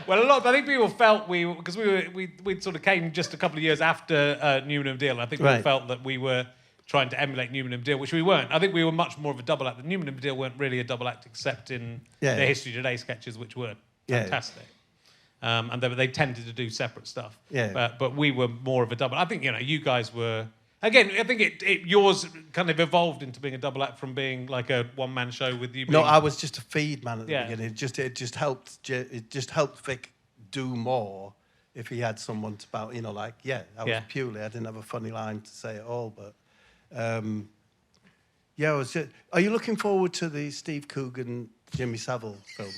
Well, I think people felt because we sort of came just a couple of years after Newman and Baddiel. I think people felt that we were trying to emulate Newman and Baddiel, which we weren't. I think we were much more of a double act. Newman and Baddiel weren't really a double act, except in their History Today sketches, which were fantastic. And they tended to do separate stuff. Yeah. But we were more of a double. I think you guys were. Again, I think yours kind of evolved into being a double act from being like a one-man show with you. No, I was just a feed man at the beginning. It just helped Vic do more if he had someone to bounce. I was purely. I didn't have a funny line to say at all, but I was. Are you looking forward to the Steve Coogan, Jimmy Savile film?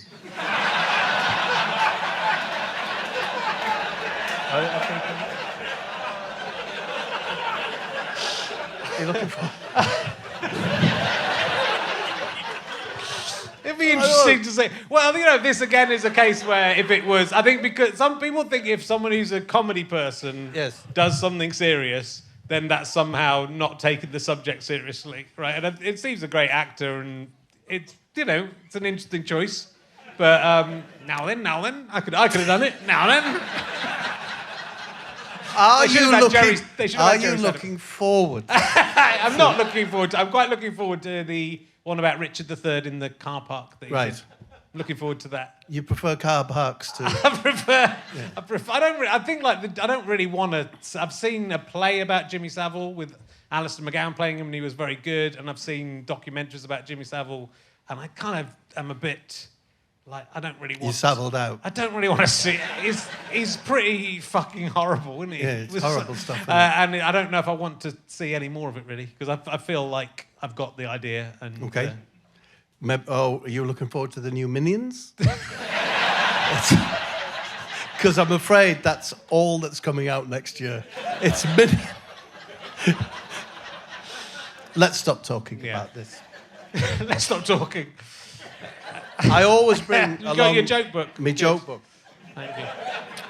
I think. You're looking for... It'd be interesting to say. Well, you know, this again is a case where if it was, I think because some people think if someone who's a comedy person Yes. does something serious, then that's somehow not taking the subject seriously, right? And it seems a great actor, and it's, you know, it's an interesting choice. But now then, I could have done it. Now then. Are you looking looking forward? I'm not looking forward to. I'm quite looking forward to the one about Richard III in the car park. That Right. Did. I'm looking forward to that. You prefer car parks to... I prefer. I don't. I think I don't really want to. I've seen a play about Jimmy Savile with Alistair McGowan playing him, and he was very good. And I've seen documentaries about Jimmy Savile, and I kind of am a bit like I don't really want. You Savilled out. I don't really want to see it. He's pretty fucking horrible, isn't he? Yeah, it's horrible stuff. Isn't it? And I don't know if I want to see any more of it really, because I feel like I've got the idea. And Okay. Are you looking forward to the new Minions? Because I'm afraid that's all that's coming out next year. It's Minions. Let's stop talking about this. Let's stop talking. I always bring You along got your joke book. my joke book. Thank you.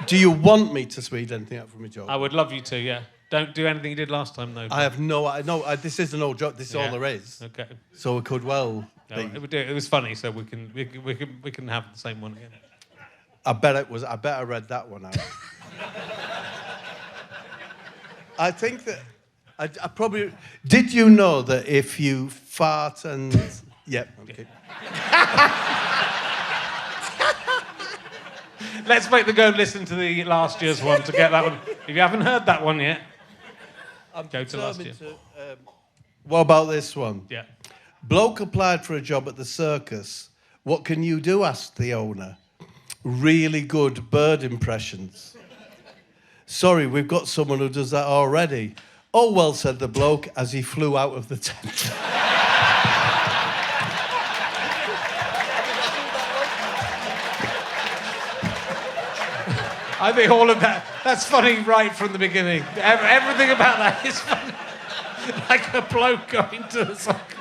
Do you want me to read anything out from my joke? I would love you to. Yeah. Don't do anything you did last time, though. I have no. This isn't no joke. This is all there is. Okay. So it could well No, be. it was funny, so we can have the same one again. I bet I read that one out. I think that I probably. Did you know that if you fart and yep. Okay. Let's make them go and listen to the last year's one to get that one. If you haven't heard that one yet, go to last year. What about this one? Yeah. Bloke applied for a job at the circus. What can you do? Asked the owner. Really good bird impressions. Sorry, we've got someone who does that already. Oh, well, said the bloke as he flew out of the tent. I think all of that's funny right from the beginning. Everything about that is funny. Like a bloke going to the circus.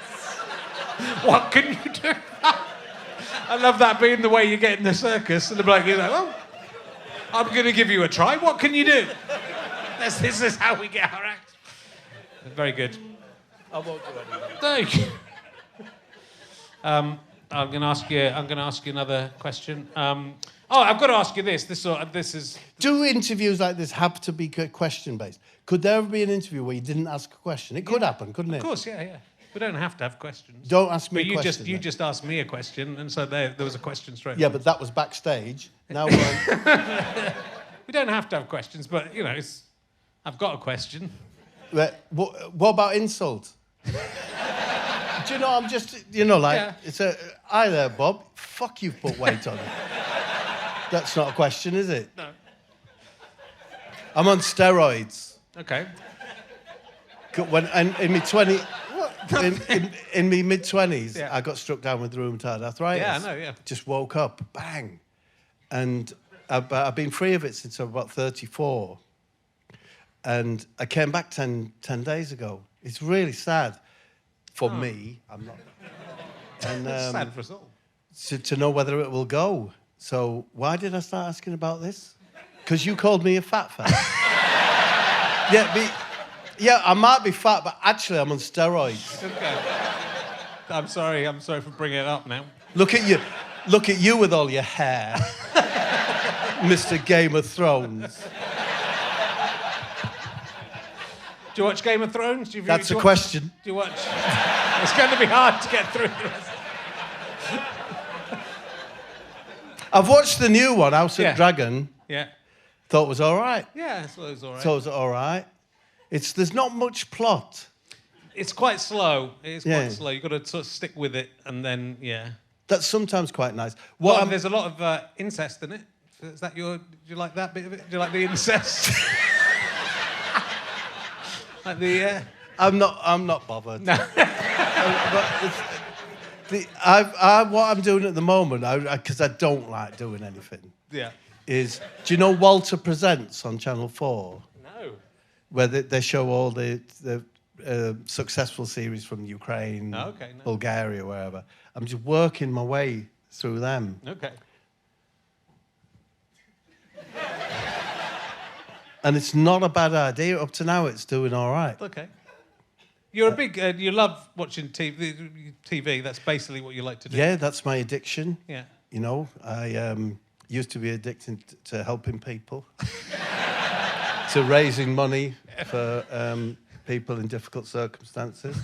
What can you do? I love that being the way you get in the circus. And the bloke is like, well, I'm going to give you a try. What can you do? This is how we get our act. Very good. I won't do anything. Thank you. I'm going to ask you another question. I've got to ask you this. This is. Do interviews like this have to be question-based? Could there ever be an interview where you didn't ask a question? It could happen, couldn't it? Of course, yeah. We don't have to have questions. Don't ask me But a question. you just asked me a question, and so there was a question straight. Yeah, but that was backstage. Now We don't have to have questions, but you know, I've got a question. what about insult? Do you know? I'm just it's a hi there, Bob. Fuck, you've put weight on it. That's not a question, is it? No. I'm on steroids. Okay. In my 20s, in my mid-20s, I got struck down with rheumatoid arthritis. Yeah, I know. Yeah. Just woke up, bang, and I've been free of it since I'm about 34. And I came back 10 days ago. It's really sad for me. I'm not. And Sad for us all. to know whether it will go. So why did I start asking about this? Because you called me a fat fella. Yeah, I might be fat, but actually I'm on steroids. Okay. I'm sorry for bringing it up now. Look at you with all your hair, Mr. Game of Thrones. Do you watch Game of Thrones? That's a question. Do you watch? It's going to be hard to get through the rest. I've watched the new one, House of Dragon. Yeah. Thought it was all right. Yeah, I thought it was all right. Thought it was all right. There's not much plot. It's quite slow. It is Yeah. quite slow. You've got to sort of stick with it, and then That's sometimes quite nice. There's a lot of incest in it. Is that do you like that bit of it? Do you like the incest? Like the. I'm not bothered. No. What I'm doing at the moment, because I don't like doing anything, Yeah. is, do you know Walter Presents on Channel 4? No. Where they show all the successful series from Ukraine, Oh, okay, no. Bulgaria, wherever. I'm just working my way through them. Okay. And it's not a bad idea. Up to now, it's doing all right. Okay. You're a big. You love watching TV. That's basically what you like to do. Yeah, that's my addiction. Yeah. You know, I used to be addicted to helping people, to raising money for people in difficult circumstances,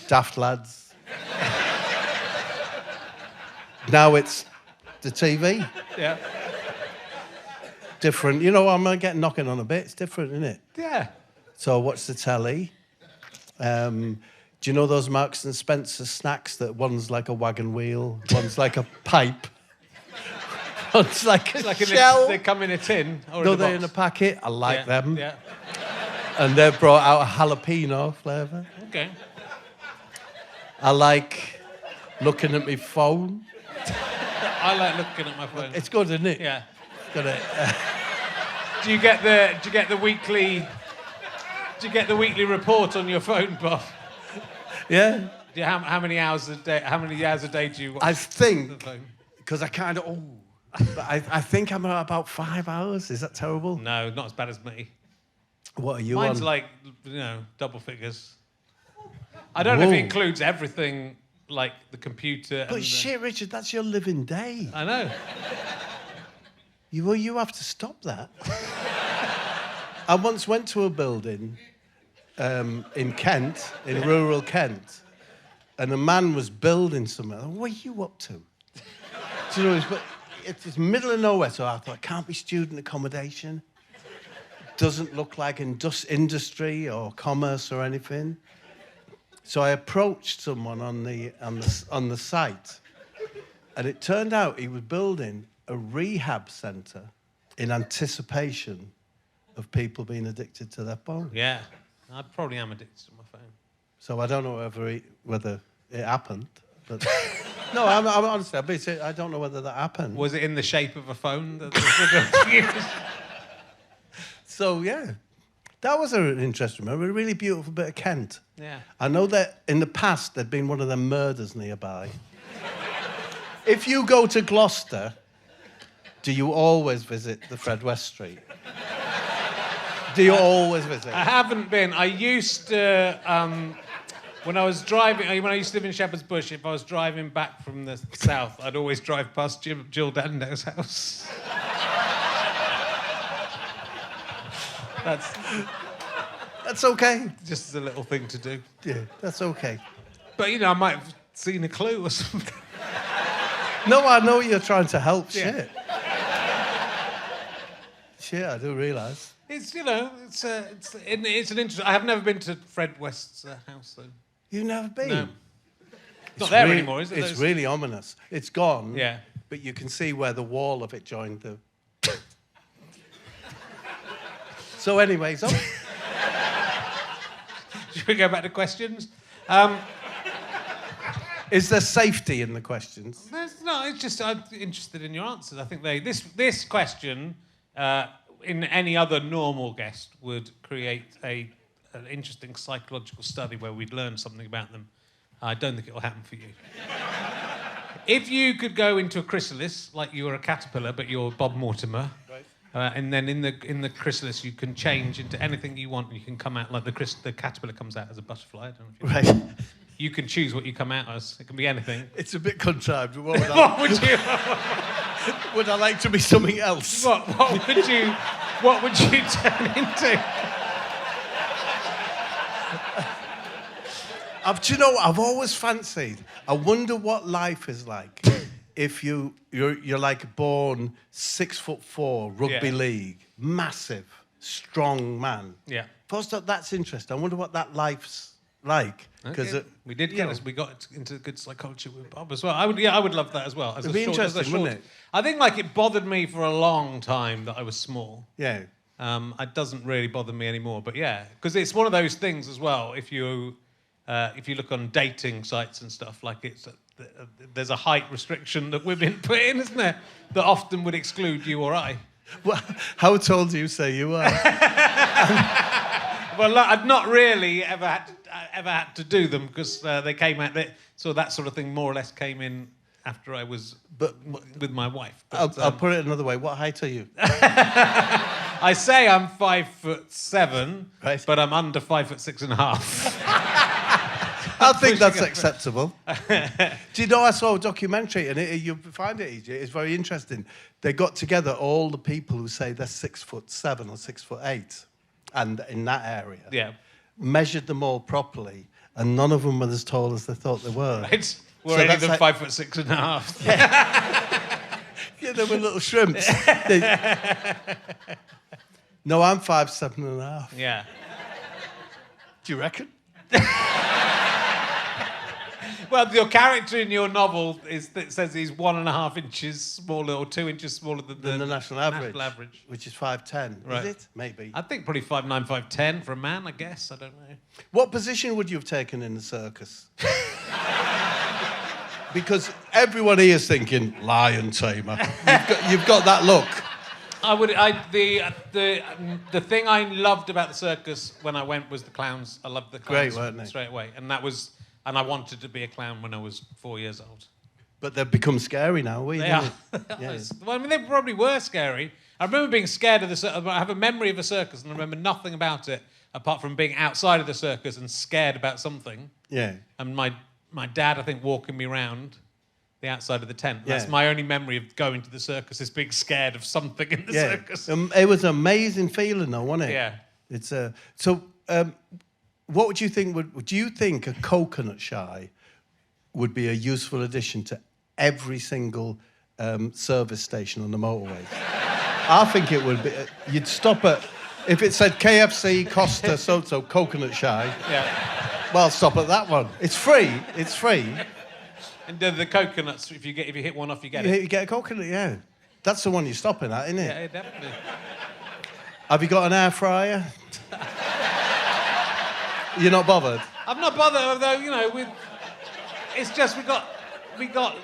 daft lads. Now it's the TV. Yeah. Different. You know, I'm getting knocking on a bit. It's different, isn't it? Yeah. So I watch the telly. Do you know those Marks and Spencer snacks that one's like a wagon wheel, one's like a pipe, one's like a shell? They come in a tin or No, in a they're box. in a packet. I like them. Yeah. And they've brought out a jalapeno flavour. Okay. I like looking at my phone. I like looking at my phone. It's good, isn't it? Yeah. Got it. Do you get the weekly report on your phone, Bob? Yeah. How many hours a day? How many hours a day do you watch I the think, phone? because I kind of, but I think I'm at about 5 hours. Is that terrible? No, not as bad as me. What are you Mine's on? like, double figures. I don't know if Whoa. it includes everything, like the computer. But and shit, Richard, that's your living day. I know. You have to stop that. I once went to a building in Kent, in rural Kent, and a man was building something. What are you up to? Do you know, it's middle of nowhere, so I thought, it can't be student accommodation. Doesn't look like industry or commerce or anything. So I approached someone on the site, and it turned out he was building a rehab centre in anticipation of people being addicted to their phone. Yeah, I probably am addicted to my phone. So I don't know whether it happened, but no, I'm honestly, I don't know whether that happened. Was it in the shape of a phone? So yeah, that was an interesting memory. A really beautiful bit of Kent. Yeah. I know that in the past there'd been one of them murders nearby. If you go to Gloucester, do you always visit the Fred West Street? Do you always visit? I haven't been. I used to, when I used to live in Shepherd's Bush, if I was driving back from the south, I'd always drive past Jill Dando's house. That's okay. Just as a little thing to do. Yeah, that's okay. But, I might have seen a clue or something. No, I know you're trying to help. Yeah. Shit, I do realise. It's an interesting. I have never been to Fred West's house though. You've never been? No. Not there anymore, is it? It's really ominous. It's gone. Yeah. But you can see where the wall of it joined the. So, anyways, Should we go back to questions? Is there safety in the questions? It's just I'm interested in your answers. I think this question, in any other normal guest, would create an interesting psychological study where we'd learn something about them. I don't think it will happen for you. If you could go into a chrysalis, like you were a caterpillar, but you're Bob Mortimer, right. And then in the chrysalis you can change into anything you want, and you can come out like the caterpillar comes out as a butterfly. I don't know if you know. Right. You can choose what you come out as. It can be anything. It's a bit contrived. What would What would you? Would I like to be something else? What would you turn into? Do you know what I've always fancied? I wonder what life is like if you're like born 6'4", rugby league, massive, strong man. Yeah. First up, that's interesting. I wonder what that life's like. Okay. We got into good psychology with Bob as well. I would love that as well. It'd be interesting, wouldn't it? I think it bothered me for a long time that I was small. Yeah. It doesn't really bother me anymore, but yeah, because it's one of those things as well. If you look on dating sites and stuff, there's a height restriction that women put in, isn't there? That often would exclude you or I. Well, how tall do you say you are? Well, I've not really ever had to do them because they came out. So that sort of thing more or less came in after I was with my wife. But, I'll put it another way. What height are you? I say I'm 5'7", right. but I'm under 5'6.5". I think that's acceptable. Do you know, I saw a documentary, and you find it easy. It's very interesting. They got together all the people who say they're 6'7" or 6'8", and in that area, measured them all properly, and none of them were as tall as they thought they were. Right. We're only than 5'6.5". Yeah, they were little shrimps. No, I'm 5'7.5". Yeah. Do you reckon? Well, your character in your novel says he's 1.5 inches smaller or 2 inches smaller than the national average, which is 5'10". Right. Is it? Maybe. I think probably 5'9", 5'10" for a man, I guess. I don't know. What position would you have taken in the circus? Because everyone here is thinking lion tamer. You've got that look. The thing I loved about the circus when I went was the clowns. I loved the clowns. Great, weren't they? Straight away, and I wanted to be a clown when I was 4 years old. But they've become scary now, They are. Yeah. Well, I mean, they probably were scary. I remember being scared of the circus. I have a memory of a circus, and I remember nothing about it apart from being outside of the circus and scared about something. Yeah. And my dad, I think, walking me around the outside of the tent. Yeah. That's my only memory of going to the circus, is being scared of something in the circus. It was an amazing feeling, though, wasn't it? Yeah. It's what would you think? Do you think a coconut shy would be a useful addition to every single service station on the motorway? I think it would be. You'd stop at, if it said KFC, Costa, so coconut shy. Yeah. Well, stop at that one. It's free. It's free. And the coconuts, if you hit one off, you get it. You get a coconut, yeah. That's the one you're stopping at, isn't it? Yeah, definitely. Have you got an air fryer? You're not bothered? I'm not bothered, although, it's just we got.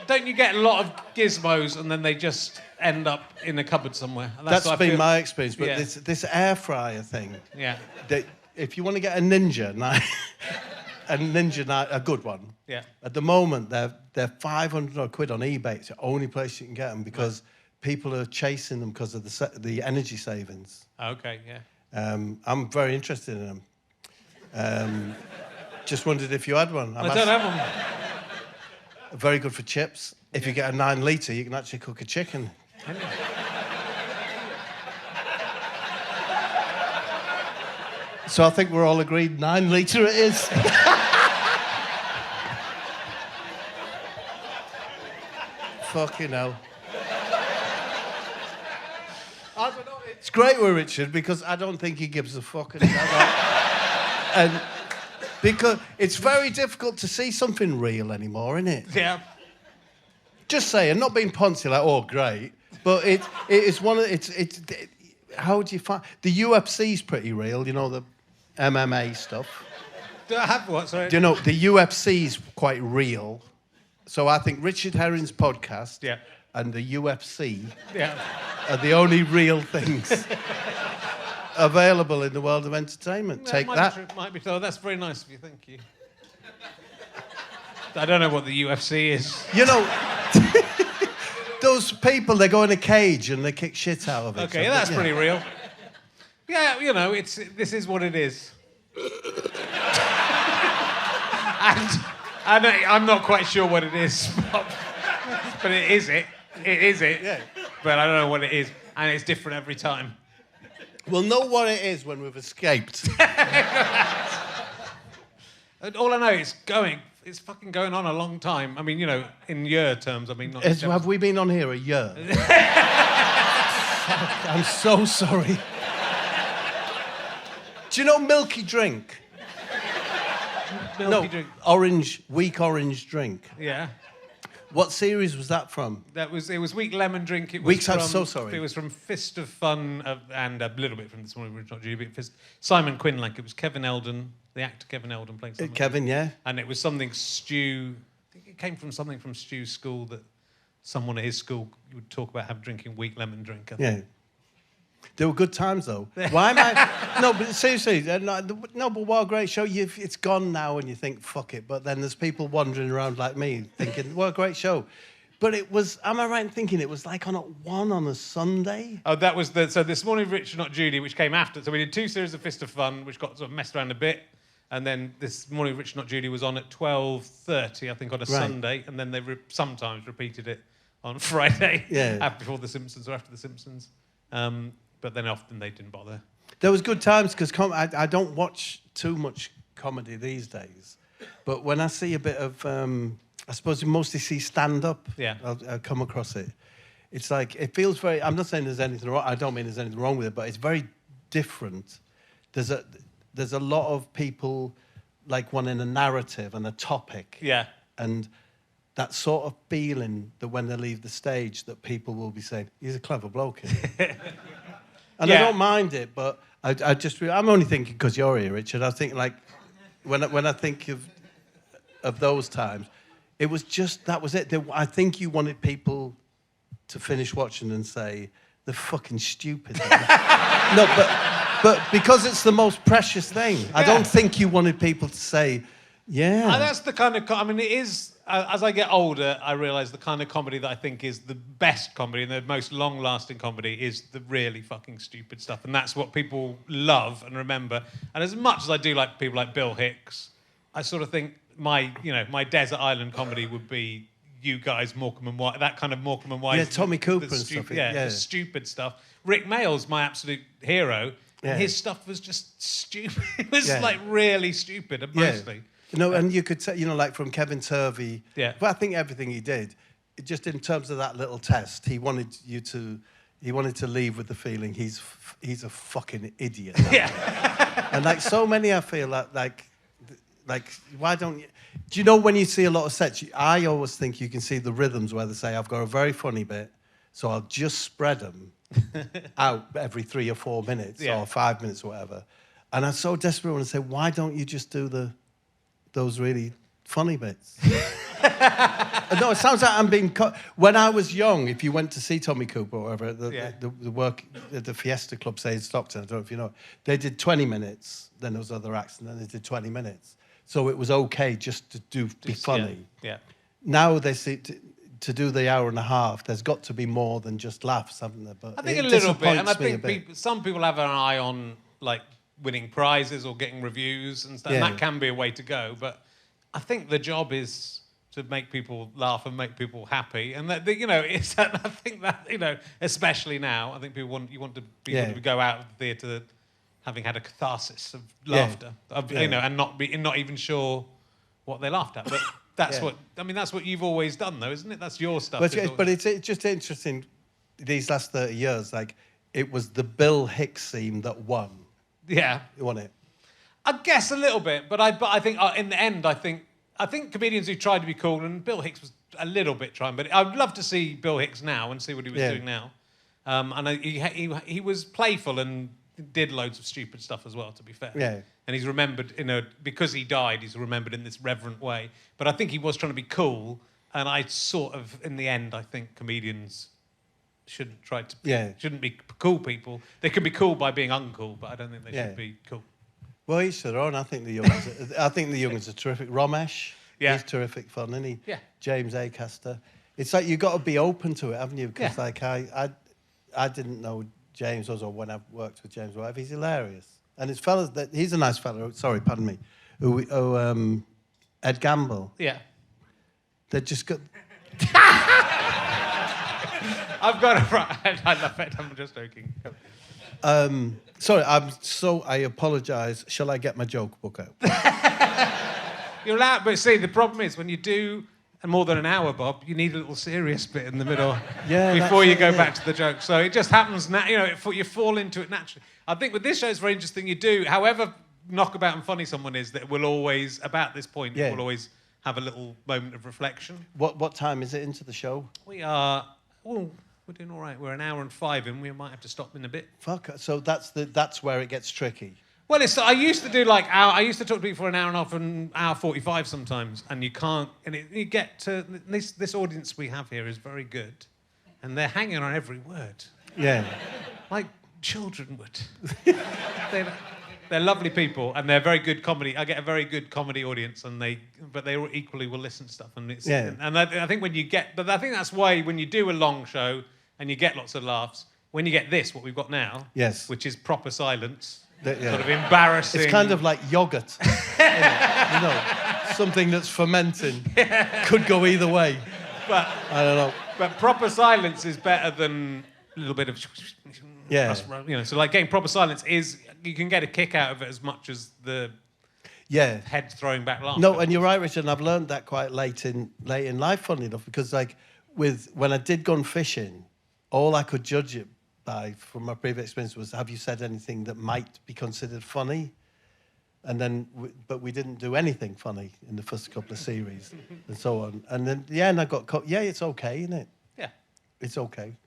Don't you get a lot of gizmos and then they just end up in a cupboard somewhere? That's been my experience, but this air fryer thing. Yeah. If you want to get a Ninja knife, a good one. Yeah. At the moment, they're 500 odd quid on eBay. It's the only place you can get them because people are chasing them because of the energy savings. Okay. Yeah. I'm very interested in them. Just wondered if you had one. I don't have one. Very good for chips. If you get a 9 litre, you can actually cook a chicken. So I think we're all agreed 9 litre it is. Fucking hell. I don't know. It's great with Richard because I don't think he gives a fuck. And because it's very difficult to see something real anymore, isn't it? Yeah. Just saying, not being poncy like, oh, great. But it is one of how do you find the UFC's pretty real, the MMA stuff. Do I have what? Sorry. Do you know the UFC's quite real? So I think Richard Herring's podcast and the UFC are the only real things available in the world of entertainment. Take that. Might be so. That's very nice of you. Thank you. I don't know what the UFC is. Those people, they go in a cage and they kick shit out of it. Okay, that's pretty real. Yeah, this is what it is. And I'm not quite sure what it is, but it is it. It is it. Yeah. But I don't know what it is, and it's different every time. We'll know what it is when we've escaped. All I know is it's fucking going on a long time. I mean, in year terms, I mean... Not have we been on here a year? Fuck, I'm so sorry. Do you know Milky Drink? Milky Drink? Weak orange drink. Yeah. What series was that from? It was Weak Lemon Drink. I'm so sorry. It was from Fist of Fun and a little bit from This Morning We're Not Judy, but Simon Quinlan. It was Kevin Eldon, the actor Kevin Eldon playing something. Kevin, yeah. And it was something Stu... I think it came from something from Stu's school that someone at his school would talk about drinking Weak Lemon Drink. I think. They were good times, though. Why am I... No, but seriously, no, but what a great show. It's gone now and you think, fuck it. But then there's people wandering around like me thinking, what a great show. But it was, am I right in thinking it was like on at 1 on a Sunday? Oh, that was so This Morning with Richard Not Judy, which came after. So we did 2 series of Fist of Fun, which got sort of messed around a bit. And then This Morning with Richard Not Judy was on at 12:30, I think, on a Sunday. And then they sometimes repeated it on Friday, before The Simpsons or after The Simpsons. But then often they didn't bother. There was good times because I don't watch too much comedy these days. But when I see a bit of, I suppose you mostly see stand-up. Yeah. I'll come across it. It's like, it feels very, I'm not saying there's anything wrong, I don't mean there's anything wrong with it, but it's very different. There's a lot of people like wanting a narrative and a topic. Yeah. And that sort of feeling that when they leave the stage that people will be saying, he's a clever bloke. And I don't mind it, but I'm only thinking because you're here, Richard. I think like when I think of those times, it was just, that was it. I think you wanted people to finish watching and say, they're fucking stupid. No, but because it's the most precious thing. Yeah. I don't think you wanted people to say, yeah. That's the kind of, I mean, it is, as I get older, I realise the kind of comedy that I think is the best comedy and the most long-lasting comedy is the really fucking stupid stuff. And that's what people love and remember. And as much as I do like people like Bill Hicks, I sort of think my desert island comedy would be you guys, Morecambe and Wise, that kind of Morecambe and Wise. Yeah, Tommy Cooper and stuff. The stupid stuff. Rick Mayall's my absolute hero. Yeah. And his stuff was just stupid. It was like really stupid, mostly. You know, and you could say, you know, like from Kevin Turvey. Yeah. But I think everything he did, just in terms of that little test, he wanted to leave with the feeling he's a fucking idiot. Yeah. And like so many, I feel like why don't you? Do you know when you see a lot of sets? I always think you can see the rhythms where they say, "I've got a very funny bit, so I'll just spread them out every 3 or 4 minutes or 5 minutes or whatever." And I'm so desperate when I say, "Why don't you just do those really funny bits?" No, it sounds like I'm being cut. When I was young, if you went to see Tommy Cooper or whatever, the work at the Fiesta Club, say in Stockton, I don't know if you know, they did 20 minutes, then there was other acts, and then they did 20 minutes. So it was okay just to be funny. Yeah. Now they see to do the hour and a half, there's got to be more than just laughs, haven't there? But I think a little bit, and I think some people have an eye on like winning prizes or getting reviews and stuff. And that can be a way to go, but I think the job is to make people laugh and make people happy, and that it's. I think that especially now, I think you want to be able to go out of the theatre having had a catharsis of laughter, and not even sure what they laughed at. But that's that's what you've always done, though, isn't it? That's your stuff. But it's just interesting. These last 30 years, like it was the Bill Hicks theme that won. Yeah, you won it. I guess a little bit, but I think in the end, I think comedians who tried to be cool, and Bill Hicks was a little bit trying, but I'd love to see Bill Hicks now and see what he was doing now. And he was playful and did loads of stupid stuff as well, to be fair. Yeah. And he's remembered, because he died, he's remembered in this reverent way. But I think he was trying to be cool, and I sort of, in the end, I think comedians shouldn't be cool people. They can be cool by being uncool, but I don't think they should be cool. Well, each their own. I think the youngins are terrific. Ramesh, he's terrific fun, isn't he? Yeah. James Acaster. It's like you've got to be open to it, haven't you? Because like I didn't know James was, or when I've worked with James, whatever. He's hilarious, and his fellas. He's a nice fellow. Sorry, pardon me. Ed Gamble. Yeah. They just got. I've got it right. I love it. I'm just joking. Sorry, I apologise. Shall I get my joke book out? You're allowed, but see, the problem is when you do more than an hour, Bob, you need a little serious bit in the middle before you go back to the joke. So it just happens, you fall into it naturally. I think with this show, it's very interesting. You do, however knockabout and funny someone is, that will always, about this point, will always have a little moment of reflection. What time is it into the show? We are... we're doing all right. We're an hour and 5 in. We might have to stop in a bit. Fuck. So that's where it gets tricky. Well, I used to do I used to talk to people for an hour and a half and hour 45 sometimes, and you can't. And you get to this audience we have here is very good, and they're hanging on every word. Yeah. Like children would. They're lovely people, and they're very good comedy. I get a very good comedy audience, but they equally will listen to stuff. And it's and I think when you get, but I think that's why when you do a long show and you get lots of laughs, when you get this, what we've got now, which is proper silence, sort of embarrassing. It's kind of like yogurt, you know, something that's fermenting. Could go either way. But I don't know. But proper silence is better than a little bit of. You know, so like getting proper silence is, you can get a kick out of it as much as the head throwing back laughter. No, and you're right, Richard, and I've learned that quite late in life, funnily enough, because like when I did gone fishing, all I could judge it by from my previous experience was, have you said anything that might be considered funny? And then, but we didn't do anything funny in the first couple of series and so on. And then, and I got caught. Yeah, it's okay, isn't it? Yeah. It's okay.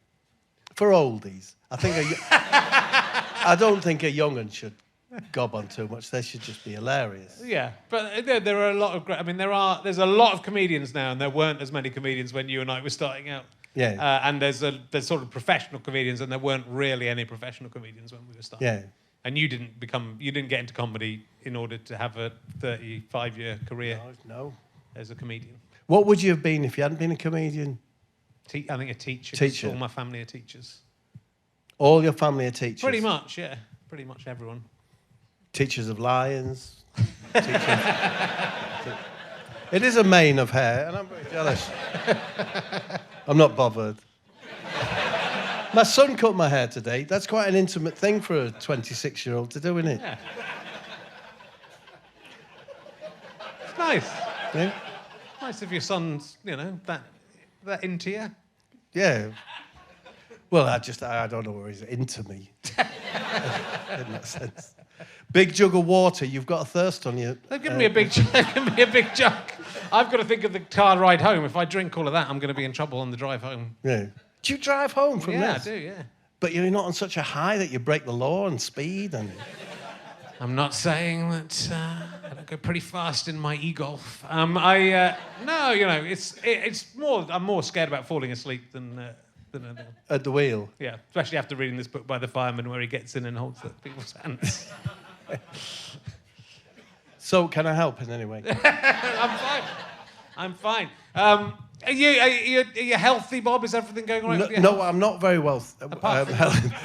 For oldies. I think I don't think a young'un should gob on too much. They should just be hilarious. Yeah, but there are a lot of great... I mean, there's a lot of comedians now, and there weren't as many comedians when you and I were starting out. Yeah. And there's sort of professional comedians, and there weren't really any professional comedians when we were starting. Yeah. And you didn't get into comedy in order to have a 35-year career. No. As a comedian. What would you have been if you hadn't been a comedian? I think a teacher. Teacher. All my family are teachers. All your family are teachers? Pretty much, yeah. Pretty much everyone. Teachers of lions. It is a mane of hair, and I'm very jealous. I'm not bothered. My son cut my hair today. That's quite an intimate thing for a 26-year-old to do, isn't it? Yeah. It's nice. Yeah. Nice if your son's, that into you. Yeah. Well, I don't know where he's into me. In that sense. Big jug of water. You've got a thirst on you. They've given me a big jug. I've got to think of the car ride home. If I drink all of that, I'm going to be in trouble on the drive home. Yeah. Do you drive home from this? Yeah, I do, yeah. But you're not on such a high that you break the law and speed and... I'm not saying that I don't go pretty fast in my e-golf. No, it's more. I'm more scared about falling asleep than at the wheel. Yeah, especially after reading this book by the fireman where he gets in and holds people's hands. So, can I help in any way? I'm fine. Are you healthy, Bob? Is everything going all right with you? No, I'm not very well.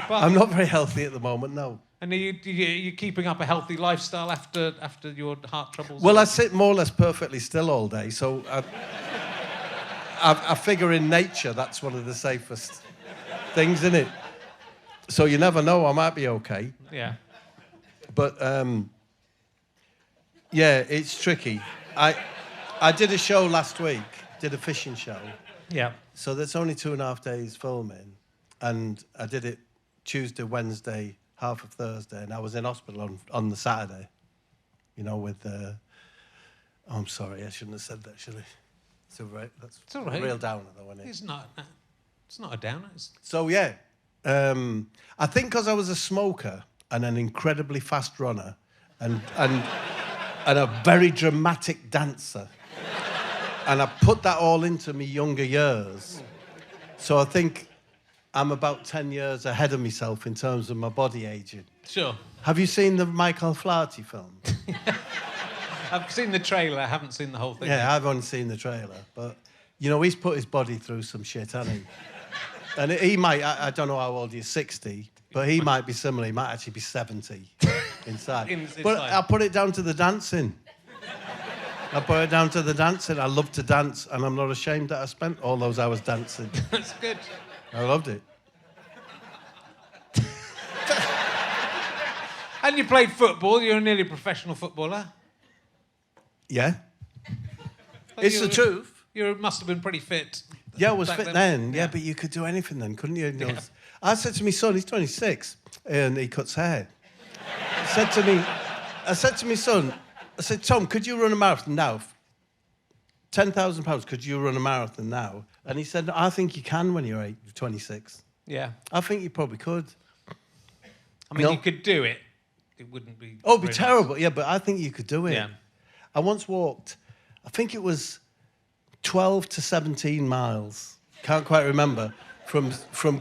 I'm not very healthy at the moment. No. And are you keeping up a healthy lifestyle after your heart troubles? Well, I sit more or less perfectly still all day, so I figure in nature that's one of the safest things, isn't it? So you never know, I might be okay. Yeah. But, it's tricky. I did a show last week, did a fishing show. Yeah. So that's only 2.5 days filming, and I did it Tuesday, Wednesday, half of Thursday, and I was in hospital on the Saturday, with I'm sorry, I shouldn't have said that, should I? It's all right. A real downer, though, isn't it? It's not a downer. So, yeah. I think because I was a smoker and an incredibly fast runner and a very dramatic dancer, and I put that all into my younger years. So I think I'm about 10 years ahead of myself in terms of my body aging. Sure. Have you seen the Michael Flaherty film? I've seen the trailer, I haven't seen the whole thing. Yeah, I've only seen the trailer. But, he's put his body through some shit, hasn't he? And he might, I don't know how old he is, 60, but he might be similar. He might actually be 70 inside. But I put it down to the dancing. I love to dance, and I'm not ashamed that I spent all those hours dancing. That's good. I loved it. And you played football. You're a nearly professional footballer. Yeah. It's the truth. You must have been pretty fit. Yeah, I was fit then. Yeah, but you could do anything then, couldn't you? Yeah. I said to my son, he's 26, and he cuts hair. I said to my son, Tom, could you run a marathon now? £10,000, could you run a marathon now? And he said, I think you can when you're 26. Yeah. I think you probably could. I mean, you could do it. It wouldn't be... Oh, it'd be terrible. Yeah, but I think you could do it. Yeah. I once walked, I think it was 12 to 17 miles, can't quite remember, from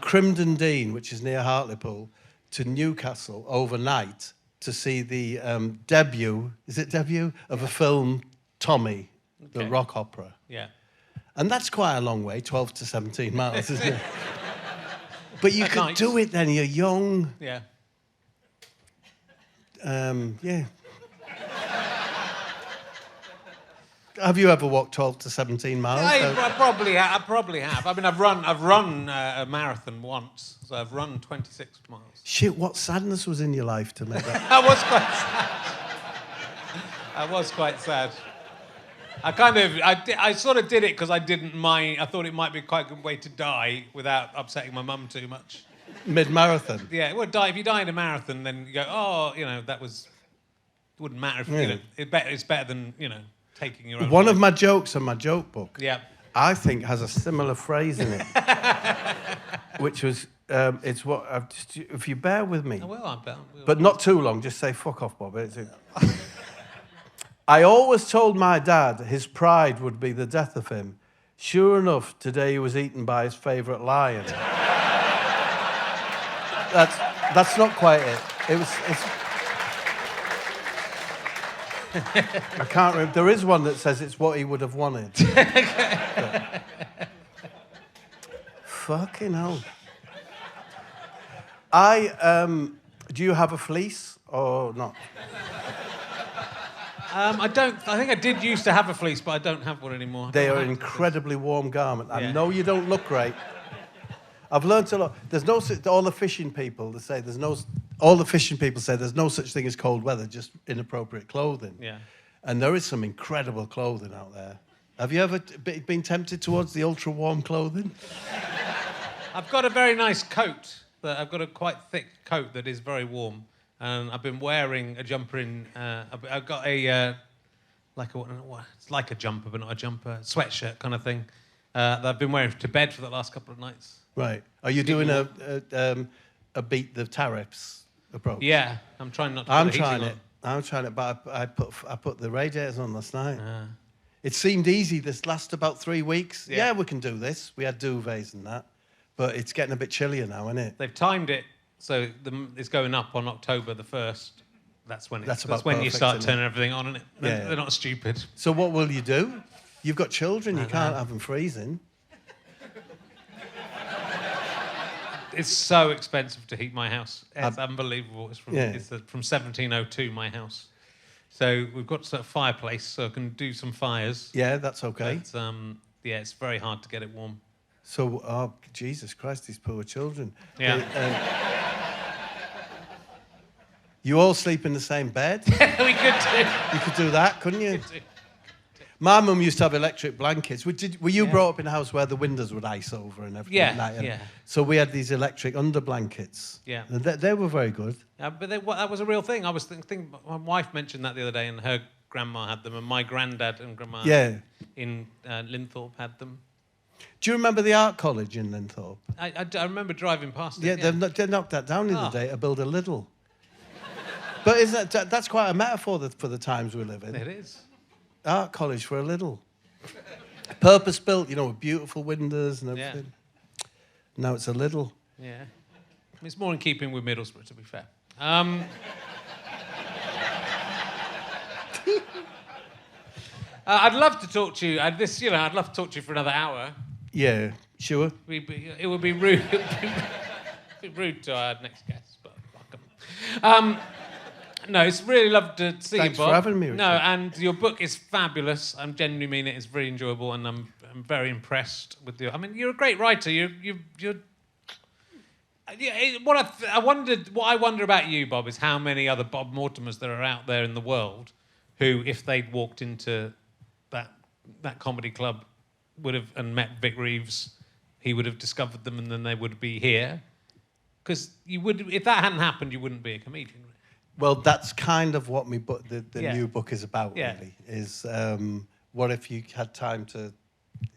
Crimdon Dean, which is near Hartlepool, to Newcastle overnight to see the debut, is it debut, of a film, Tommy, the rock opera. Yeah. And that's quite a long way, 12 to 17 miles, isn't it? But you could night. do it then, you're young. Yeah. Yeah. Have you ever walked 12 to 17 miles? I probably have. I mean, I've run a marathon once, so I've run 26 miles. Shit, what sadness was in your life to make that? I was quite sad. I was quite sad. I sort of did it because I didn't mind. I thought it might be quite a good way to die without upsetting my mum too much. Mid-marathon? Yeah, well, if you die in a marathon, then you go, oh, that wouldn't matter if, it's better than, taking your own One life. of my jokes in my joke book, Yeah. I think has a similar phrase in it, which was, it's what, if you bear with me, Oh, well, I bet. but not too long, just say, fuck off, Bob. I always told my dad his pride would be the death of him. Sure enough, today he was eaten by his favourite lion. That's not quite it. I can't remember. There is one that says it's what he would have wanted. Fucking hell. Do you have a fleece or not? I don't. I think I did used to have a fleece, but I don't have one anymore. They are an incredibly warm garment. I know you don't look great. I've learnt a lot. There's no all the fishing people say there's no. All the fishing people say there's no such thing as cold weather, just inappropriate clothing. Yeah. And there is some incredible clothing out there. Have you ever been tempted towards the ultra warm clothing? I've got a very nice coat. I've got a quite thick coat that is very warm. And I've been wearing a jumper in. I've got a it's like a jumper, but not a jumper, sweatshirt kind of thing that I've been wearing to bed for the last couple of nights. Right. Are you doing a beat the tariffs approach? Yeah, I'm trying not to. I'm trying it, but I put the radiators on last night. It seemed easy. This last about 3 weeks. Yeah, we can do this. We had duvets and that, but it's getting a bit chillier now, isn't it? They've timed it. So it's going up on October the 1st. That's when that's when you perfect, start turning everything on, isn't it? Yeah. They're not stupid. So what will you do? You've got children. You can't have them freezing. It's so expensive to heat my house. It's unbelievable. It's from 1702, my house. So we've got a fireplace, so I can do some fires. Yeah, that's okay. But, it's very hard to get it warm. So, Jesus Christ, these poor children. Yeah. You all sleep in the same bed? We could do. You could do that, couldn't you? My mum used to have electric blankets. Were you brought up in a house where the windows would ice over and everything at night? Yeah. So we had these electric under blankets. Yeah. And they were very good. But that was a real thing. I was thinking, my wife mentioned that the other day, and her grandma had them, and my granddad and grandma in Linthorpe had them. Do you remember the art college in Linthorpe? I remember driving past it. Yeah, they knocked that down the other day to build a Lidl. But that's quite a metaphor for the times we live in. It is. Art college for a Lidl. Purpose built, with beautiful windows and everything. Yeah. Now it's a Lidl. Yeah. It's more in keeping with Middlesbrough, to be fair. I'd love to talk to you. I'd love to talk to you for another hour. Yeah, sure. It would be rude. It would be rude to our next guest, but fuck 'em. No, it's really lovely to see you, Bob. Thanks for having me, Richard. No, and your book is fabulous. I genuinely mean it. It's very enjoyable, and I'm very impressed with you. I mean, you're a great writer. You're. Yeah, what I wonder about you, Bob, is how many other Bob Mortimers there are out there in the world who, if they'd walked into that comedy club, would have and met Vic Reeves, he would have discovered them, and then they would be here. Because if that hadn't happened, you wouldn't be a comedian. Well, that's kind of what the new book is about, really. Is what if you had time to,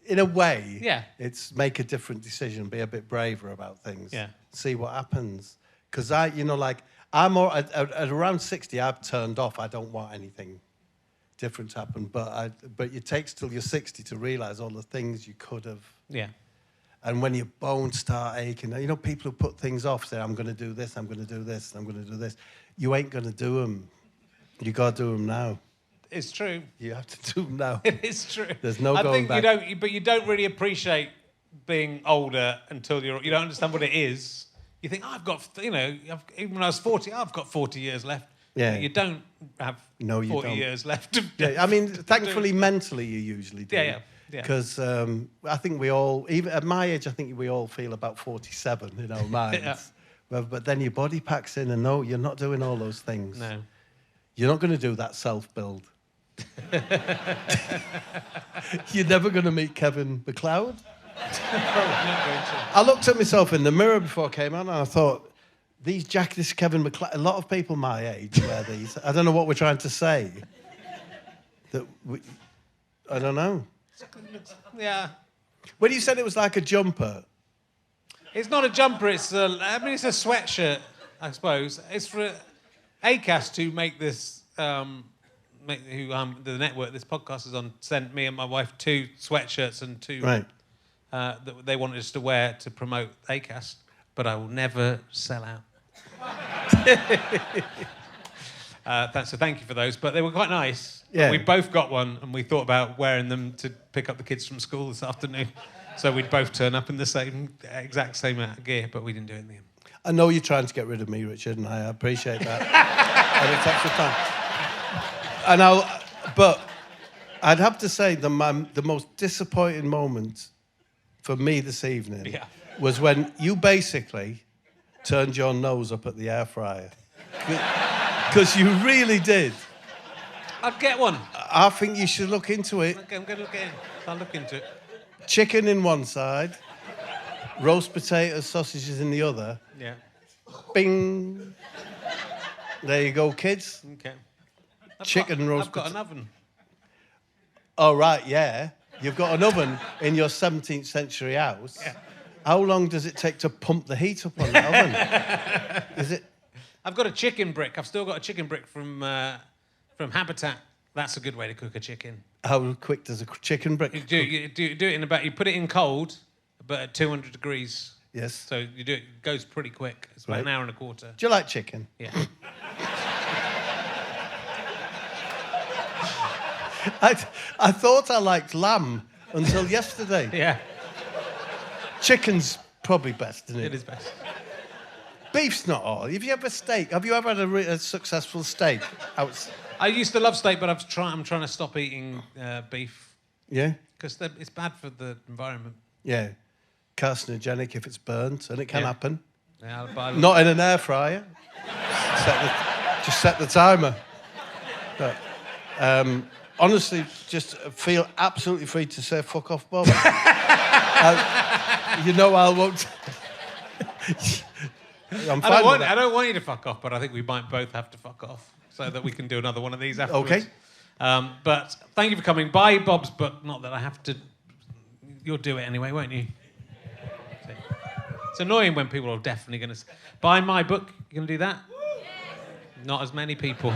in a way, it's make a different decision, be a bit braver about things, see what happens. Because I'm at around 60, I've turned off. I don't want anything different to happen. But it takes till you're 60 to realise all the things you could have. Yeah. And when your bones start aching, you know, people who put things off say, I'm going to do this, I'm going to do this, I'm going to do this. You ain't going to do them. You got to do them now. It's true. You have to do them now. It is true. There's no going back. But you don't really appreciate being older until you don't understand what it is. You think, I've got, even when I was 40, I've got 40 years left. Yeah. You don't have 40 years left. Yeah, I mean, thankfully, mentally, you usually do. Yeah. Because I think we all, even at my age, I think we all feel about 47 in our minds. But then your body packs in, and no, you're not doing all those things. No. You're not going to do that self-build. You're never going to meet Kevin McLeod. I looked at myself in the mirror before I came on, and I thought, this Kevin McLeod, a lot of people my age wear these. I don't know what we're trying to say. I don't know. Yeah. When you said it was like a jumper. It's not a jumper, it's a sweatshirt, I suppose. It's for ACAST to make this, the network this podcast is on, sent me and my wife 2 sweatshirts and 2 that they wanted us to wear to promote ACAST, but I will never sell out. So thank you for those, but they were quite nice. Yeah. We both got one, and we thought about wearing them to pick up the kids from school this afternoon. So we'd both turn up in the exact same amount of gear, but we didn't do anything. I know you're trying to get rid of me, Richard, and I appreciate that. And it takes your time. But I'd have to say the most disappointing moment for me this evening was when you basically turned your nose up at the air fryer. Because you really did. I'd get one. I think you should look into it. Okay, I'm going to look in. I'll look into it. Chicken in one side, roast potatoes, sausages in the other. Yeah. Bing. There you go, kids. Okay. Chicken roast. I've got an oven. Oh, right, yeah. You've got an oven in your 17th century house. Yeah. How long does it take to pump the heat up on the oven? Is it? I've got a chicken brick. I've still got a chicken brick from Habitat. That's a good way to cook a chicken. How quick does a chicken brick cook? You do it in you put it in cold, but at 200 degrees. Yes. So you do it goes pretty quick. It's about an hour and a quarter. Do you like chicken? Yeah. I thought I liked lamb until yesterday. Yeah. Chicken's probably best, isn't it? It is best. Beef's not all. Have you ever Have you ever had a successful steak? I used to love steak, but I'm trying to stop eating beef. Yeah? Because it's bad for the environment. Yeah. Carcinogenic if it's burnt, and it can happen. Yeah, not in an air fryer. Just set the timer. But, honestly, just feel absolutely free to say fuck off, Bob. I won't. I'm fine with that. I don't want you to fuck off, but I think we might both have to fuck off so that we can do another one of these afterwards. Okay. But thank you for coming. Buy Bob's book. Not that I have to. You'll do it anyway, won't you? It's annoying when people are definitely going to buy my book. You going to do that? Not as many people.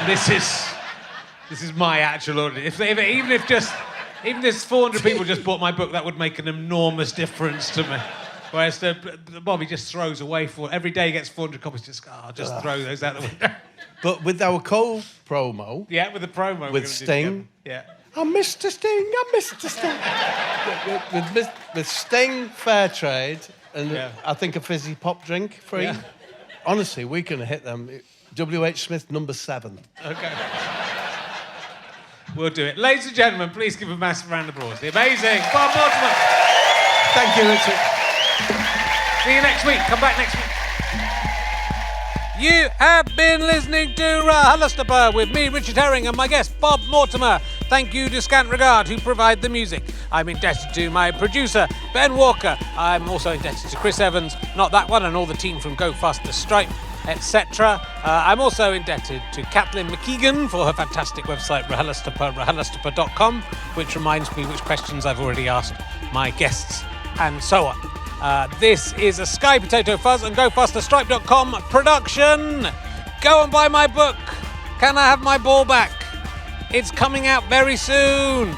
This is my actual audience. Even if there's 400 people just bought my book, that would make an enormous difference to me. Whereas Bobby just throws away every day he gets 400 copies. Just throw those out the window. But with our co-promo, yeah, with the promo with Sting, I'm Mr. Sting. I'm Mr. Sting. with Sting, fair trade, and I think a fizzy pop drink free. Yeah. Honestly, we can hit them. W.H. Smith, number 7. Okay. We'll do it. Ladies and gentlemen, please give a massive round of applause. The amazing Bob Mortimer. Thank you, Richard. See you next week. Come back next week. You have been listening to RHLSTP with me, Richard Herring, and my guest, Bob Mortimer. Thank you to Scant Regard, who provide the music. I'm indebted to my producer, Ben Walker. I'm also indebted to Chris Evans, not that one, and all the team from Go Faster Stripe, etc. I'm also indebted to Kathleen McKeegan for her fantastic website, RHLSTP.com, which reminds me which questions I've already asked my guests, and so on. This is a Sky Potato Fuzz and GoFasterStripe.com production. Go and buy my book. Can I have my ball back? It's coming out very soon.